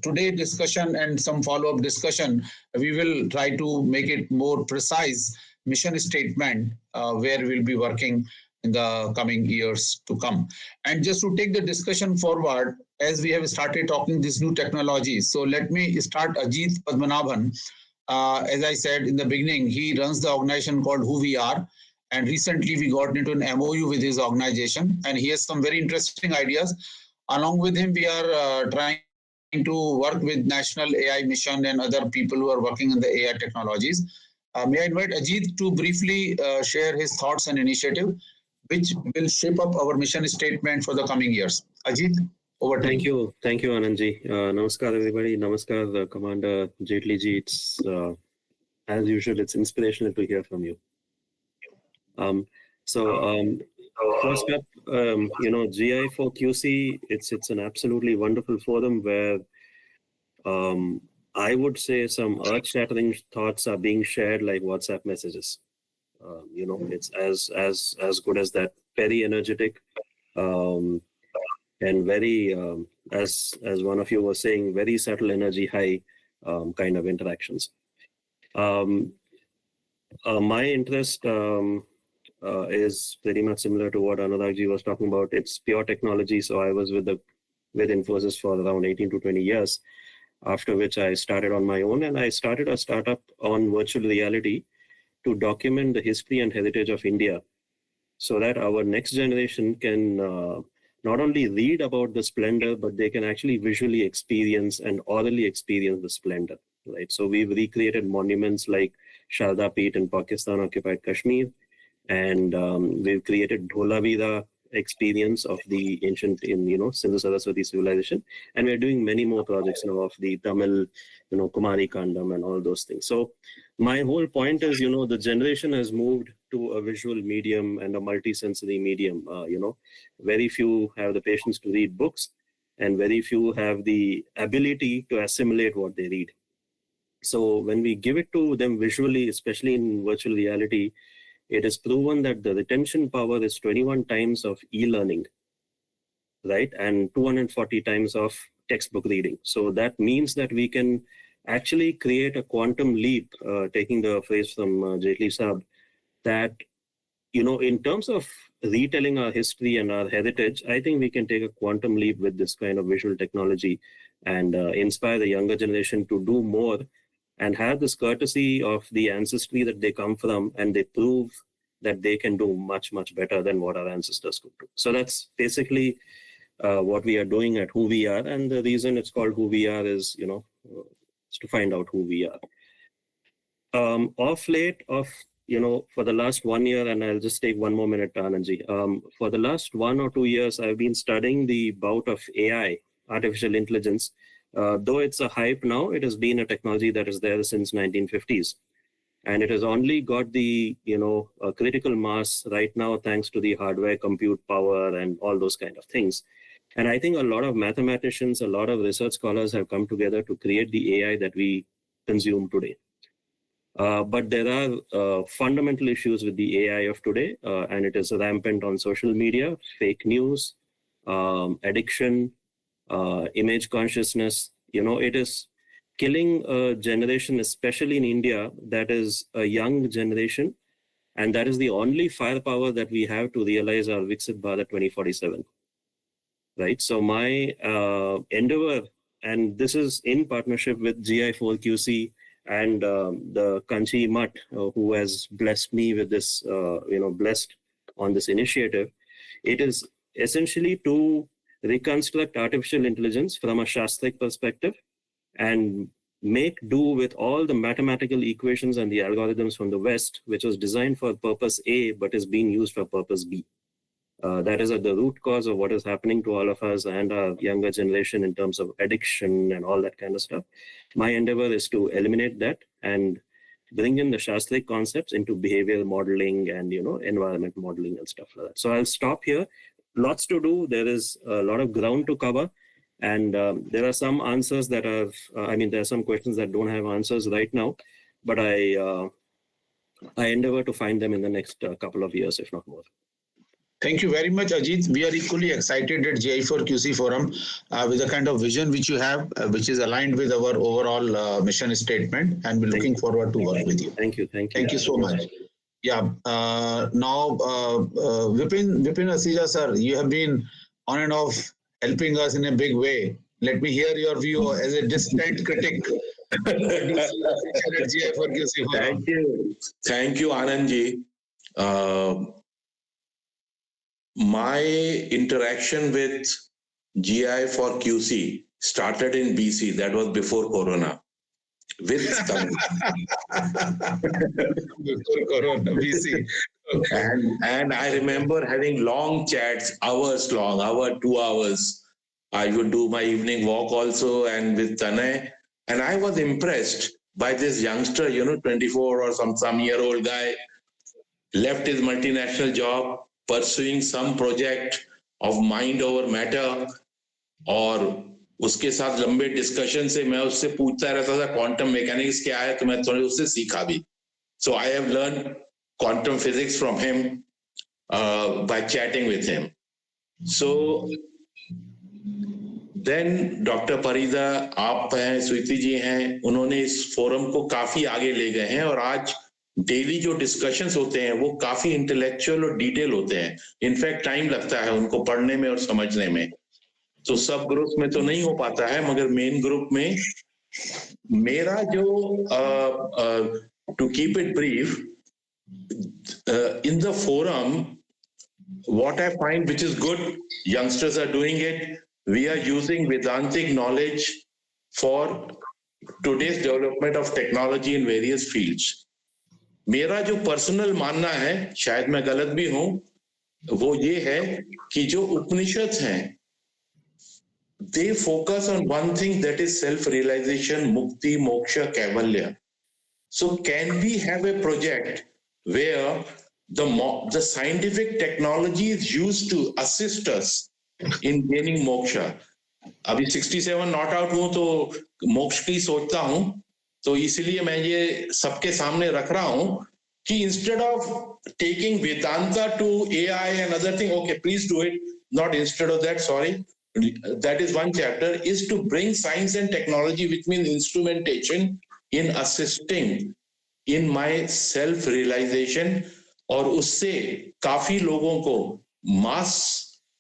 today discussion and some follow-up discussion, we will try to make it more precise mission statement where we'll be working in the coming years to come. And just to take the discussion forward, as we have started talking these new technologies, so let me start Ajit Padmanabhan. As I said in the beginning, he runs the organization called Who We Are. And recently we got into an MOU with his organization, and he has some very interesting ideas. Along with him, we are trying to work with National AI Mission and other people who are working on the AI technologies. May I invite Ajit to briefly share his thoughts and initiative, which will shape up our mission statement for the coming years. Ajit, over to you. Thank you, Anandji. Namaskar, everybody. Namaskar, Commander Jaitly ji. It's as usual, it's inspirational to hear from you. First up, GI4QC, it's an absolutely wonderful forum where I would say some earth-shattering thoughts are being shared like WhatsApp messages. It's as good as that, very energetic, and very, as one of you was saying, very subtle energy high kind of interactions. My interest is pretty much similar to what Anuragji was talking about. It's pure technology. So I was with Infosys for around 18 to 20 years, after which I started on my own, and I started a startup on virtual reality to document the history and heritage of India so that our next generation can not only read about the splendor, but they can actually visually experience and orally experience the splendor, right? So we've recreated monuments like Sharda Peeth in Pakistan-occupied Kashmir, and we've created Dholavira experience of the ancient Sindhu Saraswati civilization, and we're doing many more projects now of the Tamil, Kumari Kandam and all those things. So my whole point is, the generation has moved to a visual medium and a multi-sensory medium. Very few have the patience to read books, and very few have the ability to assimilate what they read. So when we give it to them visually, especially in virtual reality, it is proven that the retention power is 21 times of e-learning, right? And 240 times of textbook reading. So that means that we can actually create a quantum leap, taking the phrase from Jaitly Saab, that, in terms of retelling our history and our heritage, I think we can take a quantum leap with this kind of visual technology and inspire the younger generation to do more and have this courtesy of the ancestry that they come from, and they prove that they can do much, much better than what our ancestors could do. So that's basically what we are doing at Who We Are. And the reason it's called Who We Are is, is to find out who we are. Off late, for the last 1 year, and I'll just take one more minute, Anandji. For the last 1 or 2 years, I've been studying the bout of AI, artificial intelligence. Though it's a hype now, it has been a technology that is there since 1950s. And it has only got the, critical mass right now, thanks to the hardware, compute power, and all those kind of things. And I think a lot of mathematicians, a lot of research scholars have come together to create the AI that we consume today. But there are fundamental issues with the AI of today, and it is rampant on social media, fake news, addiction, image consciousness. It is killing a generation, especially in India, that is a young generation, and that is the only firepower that we have to realize our Viksit Bharat 2047. Right. So my endeavor, and this is in partnership with GI4QC and the Kanchi Mutt, who has blessed me with this, blessed on this initiative. It is essentially to reconstruct artificial intelligence from a Shastric perspective and make do with all the mathematical equations and the algorithms from the West, which was designed for purpose A, but is being used for purpose B. That is at the root cause of what is happening to all of us and our younger generation in terms of addiction and all that kind of stuff. My endeavor is to eliminate that and bring in the Shastric concepts into behavioral modeling and, environment modeling and stuff like that. So I'll stop here. Lots to do. There is a lot of ground to cover. And there are some answers that there are some questions that don't have answers right now, but I endeavor to find them in the next couple of years, if not more. Thank you very much, Ajit. We are equally excited at GI4QC Forum with the kind of vision which you have, which is aligned with our overall mission statement, and we're looking forward to work with you. Thank you. Thank you so much. Yeah. Now, Vipin Asija, sir, you have been on and off helping us in a big way. Let me hear your view as a distant critic. GI4QC Forum. Thank you, Anandji. My interaction with GI4QC started in BC. That was before Corona. With before Corona, BC. And I remember having long chats, hours long, 2 hours. I would do my evening walk also, and with Tanay. And I was impressed by this youngster, 24 or some year-old guy, left his multinational job, pursuing some project of mind over matter, और उसके साथ लंबे discussion से मैं उससे पूछता रहता था क्वांटम मैकेनिक्स क्या है, तो मैं थोड़े उससे सीखा भी. So I have learned quantum physics from him by chatting with him. So then Dr. Parida, आप हैं, स्वीति जी हैं, उन्होंने इस फोरम को काफी आगे ले गए हैं और आज डेली जो डिस्कशंस होते हैं वो काफी इंटेलेक्चुअल और डिटेल होते हैं. इनफैक्ट टाइम लगता है उनको पढ़ने में और समझने में. तो सब ग्रुप में तो नहीं हो पाता है, मगर मेन ग्रुप में मेरा जो to keep it brief in the forum, what I find which is good, youngsters are doing it. We are using Vedantic knowledge for today's development of technology in various fields. मेरा जो personal मानना है, शायद मैं गलत भी हूं, वो ये है कि जो उपनिषद हैं, they focus on one thing, that is self-realization, mukti, moksha, kaivalya. So can we have a project where the scientific technology is used to assist us in gaining moksha? अभी 67 नॉट आउट हूं तो मोक्ष की सोचता हूं, तो इसलिए मैं ये सबके सामने रख रहा हूं कि instead of taking Vedanta to AI and other thing, okay, please do it. Not instead of that, sorry. That is one chapter, is to bring science and technology, which means instrumentation, in assisting in my self-realization, और उससे काफी लोगों को मास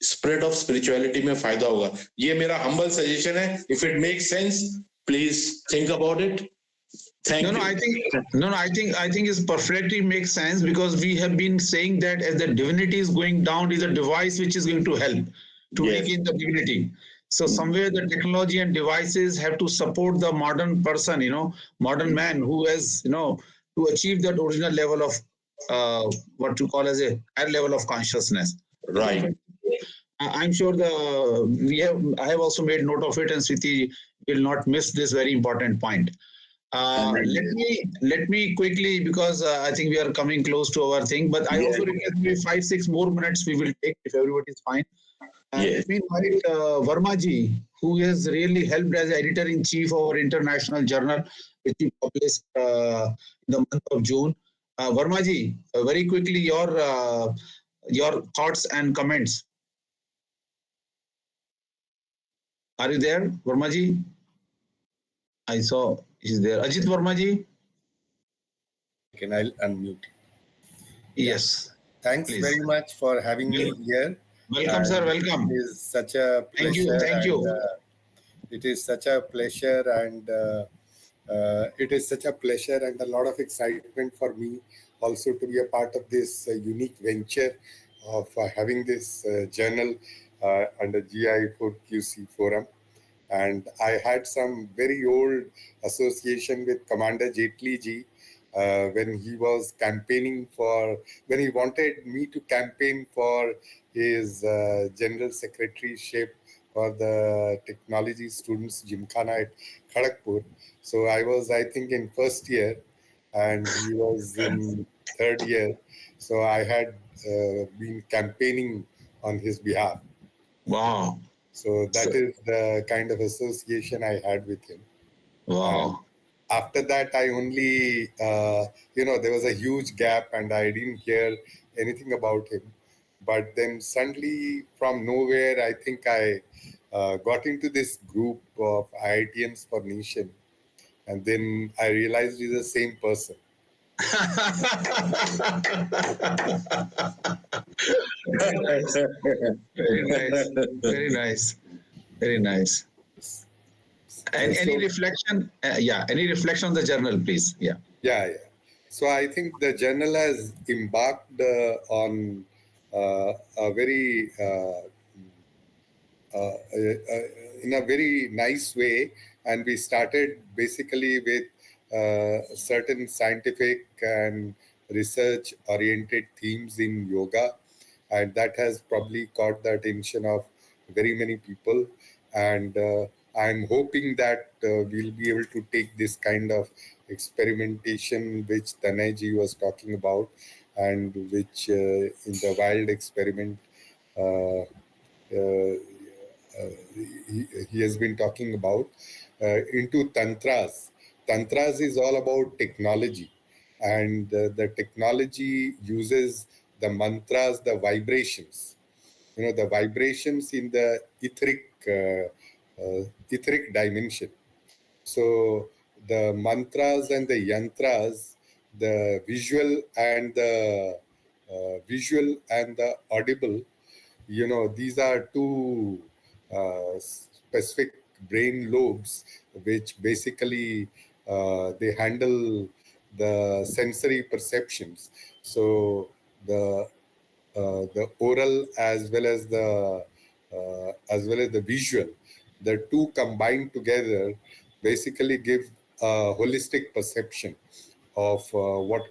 spread of spirituality में फायदा होगा. ये मेरा हम्बल सजेशन है. If it makes sense, please think about it. Thank you. I think it perfectly makes sense, because we have been saying that as the divinity is going down, is a device which is going to help to regain the divinity. So somewhere the technology and devices have to support the modern person, modern man who has, to achieve that original level of what you call as a higher level of consciousness. Right. I'm sure I have also made note of it, and Switi will not miss this very important point. Let me quickly, because I think we are coming close to our thing, but I also request maybe 5-6 more minutes we will take if everybody is fine. Let me invite Verma ji, who has really helped as editor-in-chief of our international journal, which we published in the month of June. Verma ji, very quickly your thoughts and comments. Are you there, Verma ji? I saw he's there. Ajit Verma ji. Can I unmute? Yes. Thanks very much for having me here. Welcome, sir. Welcome. It is such a pleasure. Thank you. It is such a pleasure, and a lot of excitement for me also to be a part of this unique venture of having this journal under GI4QC Forum. And I had some very old association with Commander Jaitly ji when he was campaigning when he wanted me to campaign for his general secretaryship for the technology students Gymkhana at Kharagpur. So I was, I think, in first year and he was in third year. So I had been campaigning on his behalf. Wow. So that is the kind of association I had with him. Wow. After that, I only, there was a huge gap and I didn't hear anything about him. But then suddenly, from nowhere, I think I got into this group of IITians for Nation. And then I realized he's the same person. Very nice. Very nice. Very nice. Very nice. And any reflection? Any reflection on the journal, please? Yeah. So I think the journal has embarked on a very in a very nice way, and we started basically with certain scientific and research oriented themes in yoga, and that has probably caught the attention of very many people. And I'm hoping that we'll be able to take this kind of experimentation which Tanay was talking about, and which in the wild experiment he has been talking about, into tantras. Tantras is all about technology, and the technology uses the mantras, the vibrations. The vibrations in the etheric dimension. So the mantras and the yantras, the visual and the audible, these are two specific brain lobes which basically they handle the sensory perceptions. So the oral as well as the visual, the two combined together basically give a holistic perception of what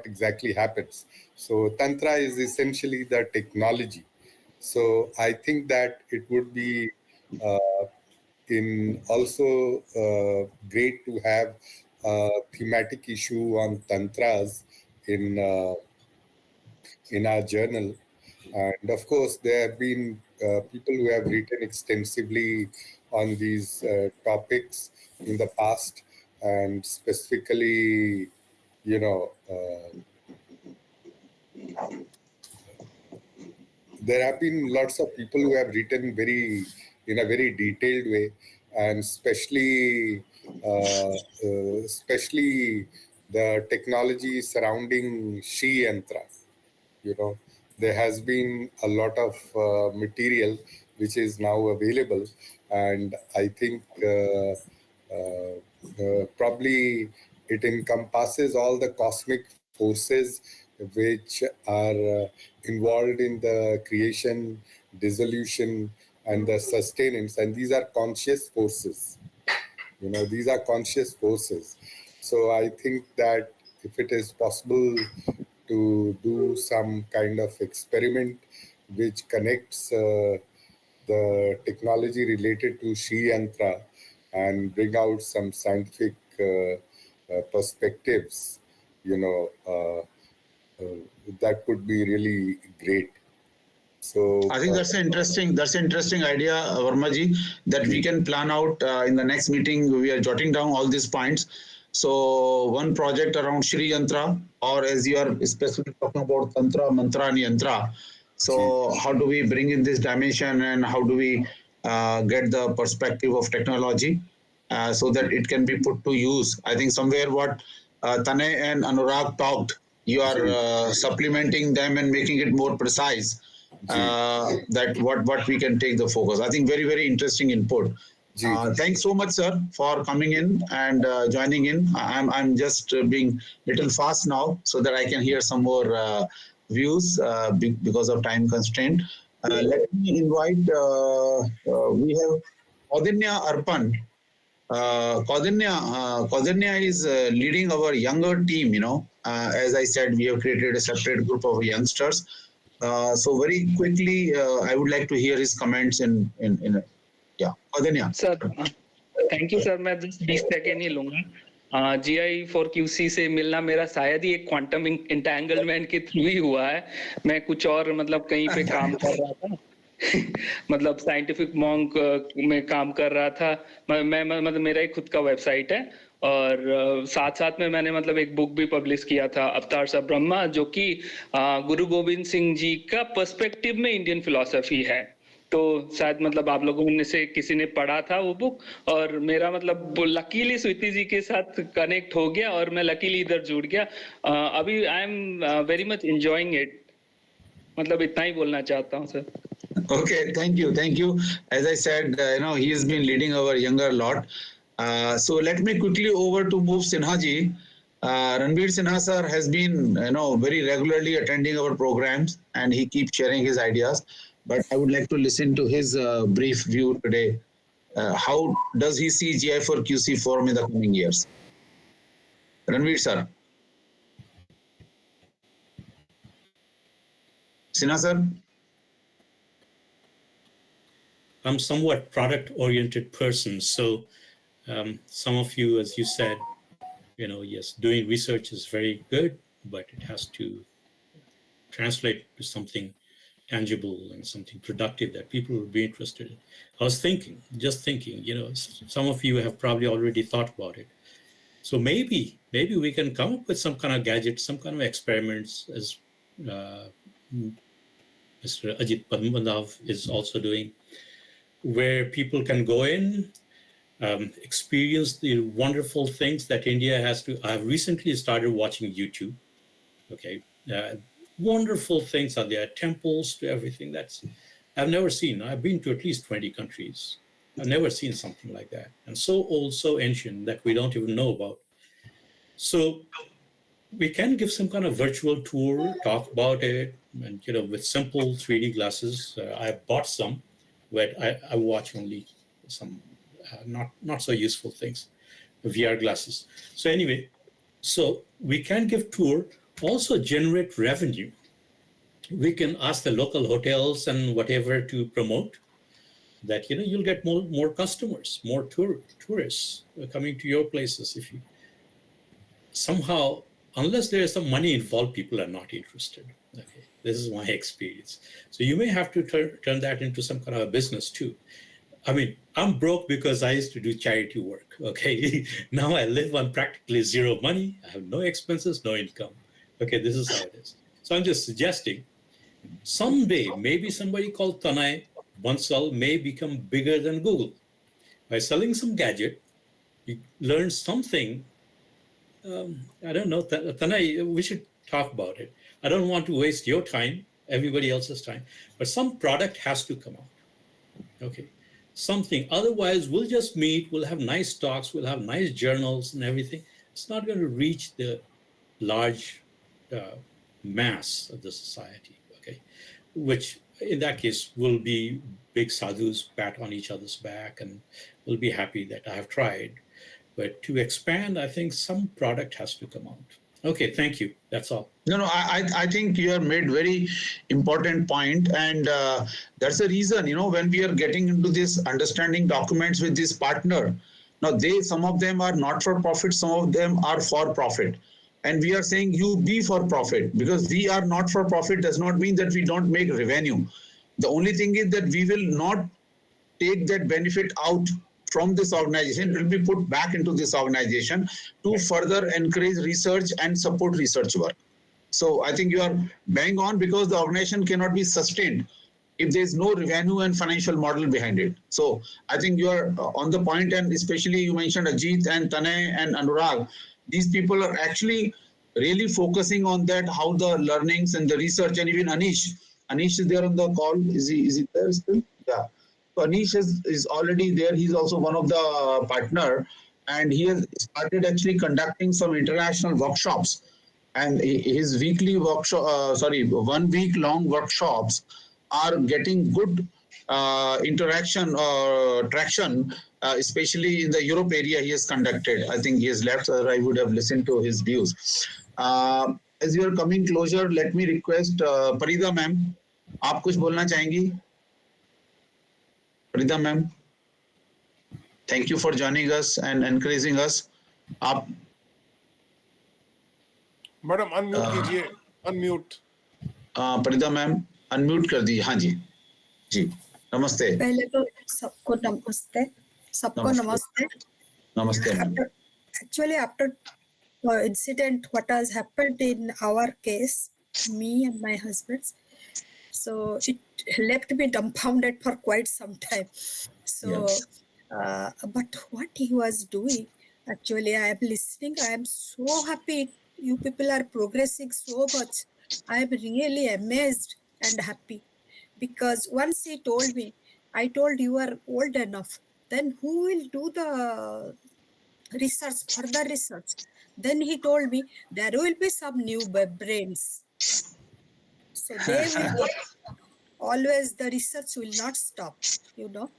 exactly happens. So Tantra is essentially the technology. So I think that it would be in also great to have a thematic issue on Tantras in our journal. And of course, there have been people who have written extensively on these topics in the past, and specifically, there have been lots of people who have written in a very detailed way, and especially the technology surrounding Shri Yantra. There has been a lot of material which is now available, and I think probably it encompasses all the cosmic forces which are involved in the creation, dissolution, and the sustenance, and these are conscious forces. These are conscious forces. So I think that if it is possible to do some kind of experiment which connects the technology related to Shri Yantra and bring out some scientific perspectives, that could be really great. So I think that's an interesting idea, Vermaji, that we can plan out in the next meeting. We are jotting down all these points. So one project around Shri Yantra, or as you are specifically talking about Tantra, Mantra, and Yantra. So how do we bring in this dimension, and how do we get the perspective of technology so that it can be put to use? I think somewhere what Tanay and Anurag talked, you are supplementing them and making it more precise. That what we can take the focus. I think very interesting input. Thanks so much, sir, for coming in and joining in. I'm just being little fast now so that I can hear some more views because of time constraint. Let me invite. We have Kaudinya Arpan. Kaudinya is leading our younger team, as I said, we have created a separate group of youngsters. So very quickly, I would like to hear his comments in Kaudinya. Sir thank you sir, मैं just 20 second ही लूंगा। GI4QC से मिलना मेरा शायद ही एक quantum entanglement के through ही हुआ है। मैं कुछ और मतलब कहीं पे काम कर रहा था मतलब साइंटिफिक मॉन्क में काम कर रहा था। मैं मतलब मेरा एक खुद का वेबसाइट है और साथ साथ में मैंने मतलब एक बुक भी पब्लिश किया था, अवतार सा ब्रह्मा, जो कि गुरु गोविंद सिंह जी का पर्सपेक्टिव में इंडियन फिलॉसफी है। तो शायद मतलब आप लोगों में से किसी ने पढ़ा था वो बुक, और मेरा मतलब लकीली स्वीति जी के साथ कनेक्ट हो गया और मैं लकीली इधर जुड़ गया। अभी I am very much enjoying it. मतलब इतना ही बोलना चाहता हूँ sir. Okay, thank you. As I said, he has been leading our younger lot. So let me quickly move Sinha ji. Ranveer Sinha sir has been, very regularly attending our programs and he keeps sharing his ideas. But I would like to listen to his brief view today. How does he see GI4QC Forum in the coming years? Ranveer sir. Sinha sir. I'm somewhat product-oriented person, so some of you, as you said, yes, doing research is very good, but it has to translate to something tangible and something productive that people will be interested in. I was just thinking, some of you have probably already thought about it. So maybe we can come up with some kind of gadget, some kind of experiments, as Mr. Ajit Padmanabh is also doing, where people can go in, experience the wonderful things that India has to. I've recently started watching YouTube. Okay, wonderful things are there, temples to everything I've never seen. I've been to at least 20 countries. I've never seen something like that, and so old, so ancient that we don't even know about. So we can give some kind of virtual tour, talk about it, and with simple 3D glasses. I bought some. But I watch only some not so useful things, VR glasses. So anyway, so we can give tour, also generate revenue. We can ask the local hotels and whatever to promote that, you'll get more customers, more tourists coming to your places. If you somehow, unless there is some money involved, people are not interested. Okay, this is my experience. So you may have to turn that into some kind of a business too. I mean, I'm broke because I used to do charity work. Okay, now I live on practically zero money. I have no expenses, no income. Okay, this is how it is. So I'm just suggesting someday maybe somebody called Tanay Bansal may become bigger than Google. By selling some gadget, you learn something. I don't know, Tanay, we should talk about it. I don't want to waste your time, everybody else's time, but some product has to come out. Okay, something. Otherwise, we'll just meet, we'll have nice talks, we'll have nice journals and everything. It's not going to reach the large mass of the society, okay? Which, in that case, will be big sadhus pat on each other's back and will be happy that I have tried. But to expand, I think some product has to come out. Okay, thank you. That's all. No, I think you have made very important point, and that's the reason, when we are getting into this understanding documents with this partner, now some of them are not for profit, some of them are for profit. And we are saying you be for profit, because we are not for profit does not mean that we don't make revenue. The only thing is that we will not take that benefit out from this organization. It will be put back into this organization to further encourage research and support research work. So I think you are bang on, because the organization cannot be sustained if there is no revenue and financial model behind it. So I think you are on the point, and especially you mentioned Ajit and Tanay and Anurag. These people are actually really focusing on that, how the learnings and the research, and even Anish is there on the call. Is he there still? Yeah. So Anish is already there. He's also one of the partner, and he has started actually conducting some international workshops. And his weekly 1 week long workshops are getting good interaction or traction, especially in the Europe area he has conducted. I think he has left, or I would have listened to his views. As we are coming closer, let me request Parida ma'am, आप कुछ बोलना चाहेंगी? Parida ma'am, thank you for joining us and encouraging us. आप madam unmute कीजिए, unmute. Parida ma'am unmute कर दीजिए। हाँ जी जी, नमस्ते। पहले तो सबको नमस्ते, सबको नमस्ते। नमस्ते ma'am. Actually, after incident, what has happened in our case, me and my husband, so it left me dumbfounded for quite some time. So, but what he was doing, actually, I am listening. I am so happy. You people are progressing so much. I am really amazed and happy. Because once he told me, I told you are old enough, then who will do the research, further research? Then he told me there will be some new brains. So they will always, the research will not stop, you know,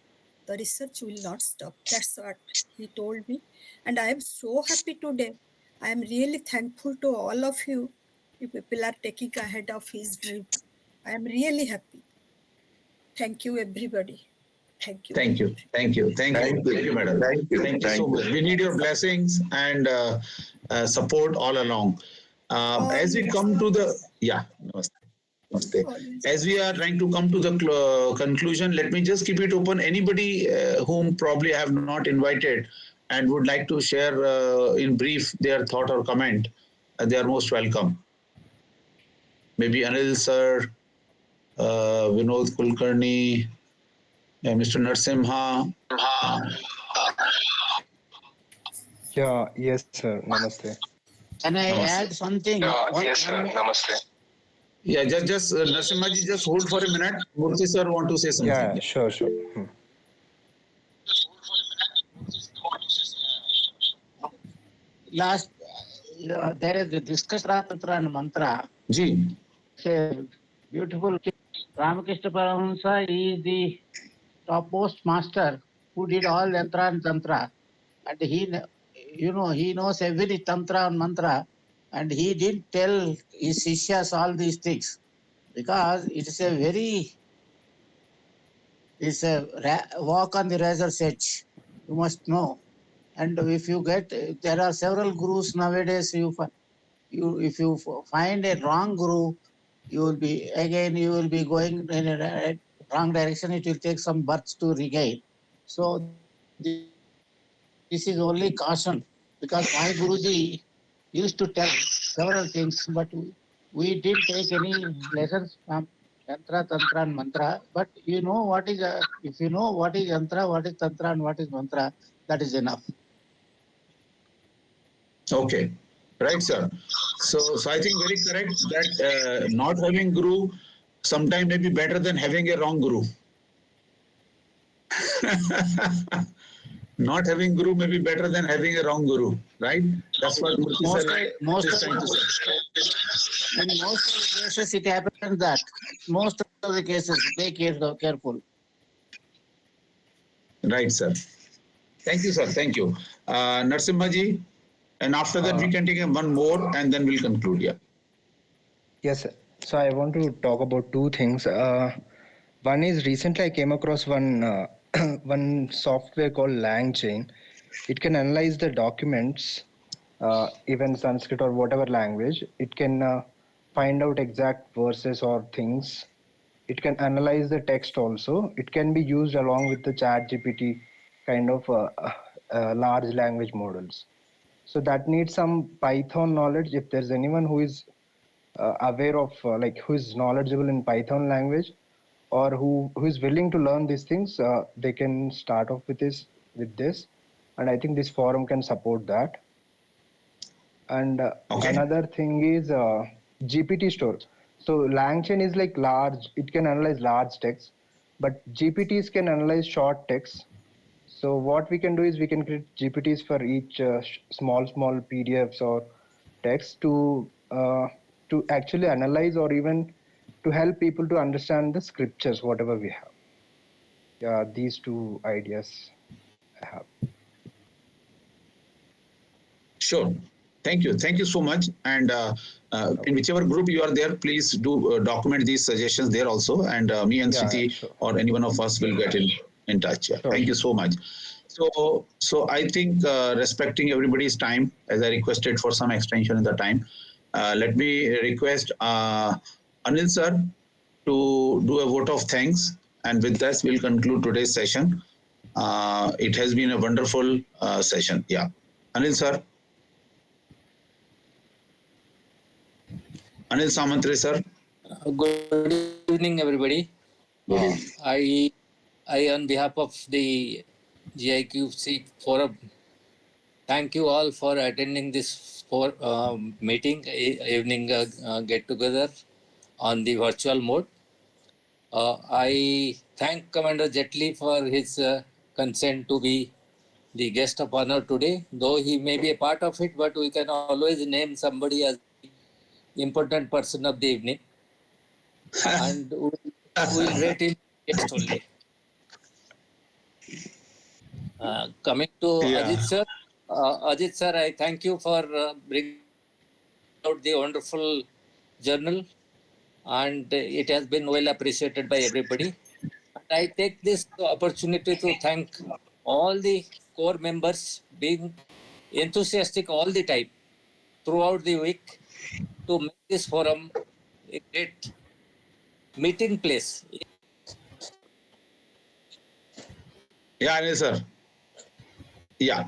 the research will not stop. That's what he told me. And I am so happy today. I am really thankful to all of you. You people are taking ahead of his dream. I am really happy. Thank you, everybody. Thank you. Thank you. Thank you. Thank you. Thank you, madam. Thank you so much. We need your blessings and support all along. As we come to the as we are trying to come to the conclusion, let me just keep it open. Anybody whom probably I have not invited and would like to share in brief their thought or comment, they are most welcome. Maybe Anil sir, Vinod Kulkarni, Mr. Narsimha. Yeah, yes, sir. Namaste. Can I add something? Yes, sir. Namaste. Yeah, just Narsimha ji, just hold for a minute. Murthy sir want to say something. Yeah, sure. Last, there is a discussion and mantra. Ji. Say, beautiful. Ramakrishna Paramahamsa is the topmost master who did all yantra and tantra, and he knows every tantra and mantra, and he didn't tell his sishyas all these things because it's a walk on the razor's edge. You must know, and if you get, there are several gurus nowadays. If you find a wrong guru, you will be going in a wrong direction. It will take some births to regain. So this is only caution, because my Guruji used to tell several things, but we didn't take any lessons from yantra, tantra and mantra. But if you know what is yantra, what is tantra and what is mantra, that is enough. Okay. Right, sir. So I think very correct that not having guru sometimes may be better than having a wrong guru. Not having guru may be better than having a wrong guru, right? That's what Murthy sir is trying to say. In most of the cases, it happens that most of the cases, be careful. Right, sir. Thank you, sir. Thank you. Narsimha ji, and after that we can take one more and then we'll conclude. Yeah. Yes, sir. So I want to talk about two things. One is recently I came across one one software called LangChain. It can analyze the documents, even Sanskrit or whatever language. It can find out exact verses or things. It can analyze the text also. It can be used along with the ChatGPT kind of large language models. So that needs some Python knowledge. If there's anyone who is aware of who is knowledgeable in Python language, or who is willing to learn these things, they can start off with this, and I think this forum can support that. And another thing is GPT store. So LangChain is like large, it can analyze large text, but GPTs can analyze short text. So what we can do is we can create GPTs for each small PDFs or text to actually analyze, or even to help people to understand the scriptures, whatever we have. Yeah, these two ideas I have. Sure. Thank you. Thank you so much. And in whichever group you are there, please do document these suggestions there also. And me and Siti sure. or any one of us will get in touch. Yeah. Sure. Thank you so much. So I think respecting everybody's time, as I requested for some extension in the time, let me request Anil sir to do a vote of thanks. And with that, we'll conclude today's session. It has been a wonderful session. Yeah. Anil sir. Anil Samantre, sir. Good evening, everybody. I, on behalf of the GI4QC Forum, thank you all for attending this meeting, evening get-together on the virtual mode. I thank Commander Jaitly for his consent to be the guest of honor today. Though he may be a part of it, but we can always name somebody as the important person of the evening. And we'll rate him guest only. Coming to Ajit sir, I thank you for bringing out the wonderful journal, and it has been well appreciated by everybody. And I take this opportunity to thank all the core members being enthusiastic all the time throughout the week to make this forum a great meeting place. Yeah, Anil sir. Yeah.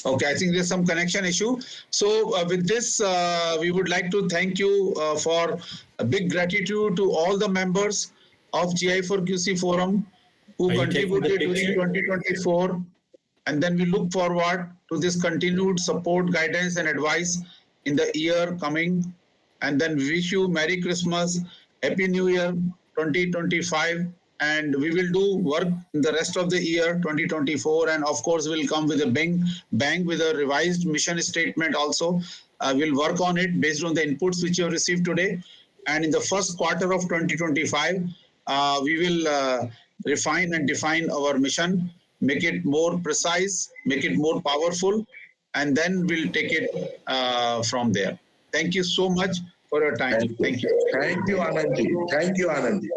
Okay, I think there's some connection issue. So with this, we would like to thank you for a big gratitude to all the members of GI4QC Forum who contributed to the 2024. And then we look forward to this continued support, guidance, and advice in the year coming. And then we wish you Merry Christmas, Happy New Year 2025. And we will do work in the rest of the year 2024. And of course, we'll come with a bang with a revised mission statement also. We'll work on it based on the inputs which you have received today. And in the first quarter of 2025, we will refine and define our mission, make it more precise, make it more powerful, and then we'll take it from there. Thank you so much for your time. Thank you. Thank you, Anandji. Thank you, Anandji.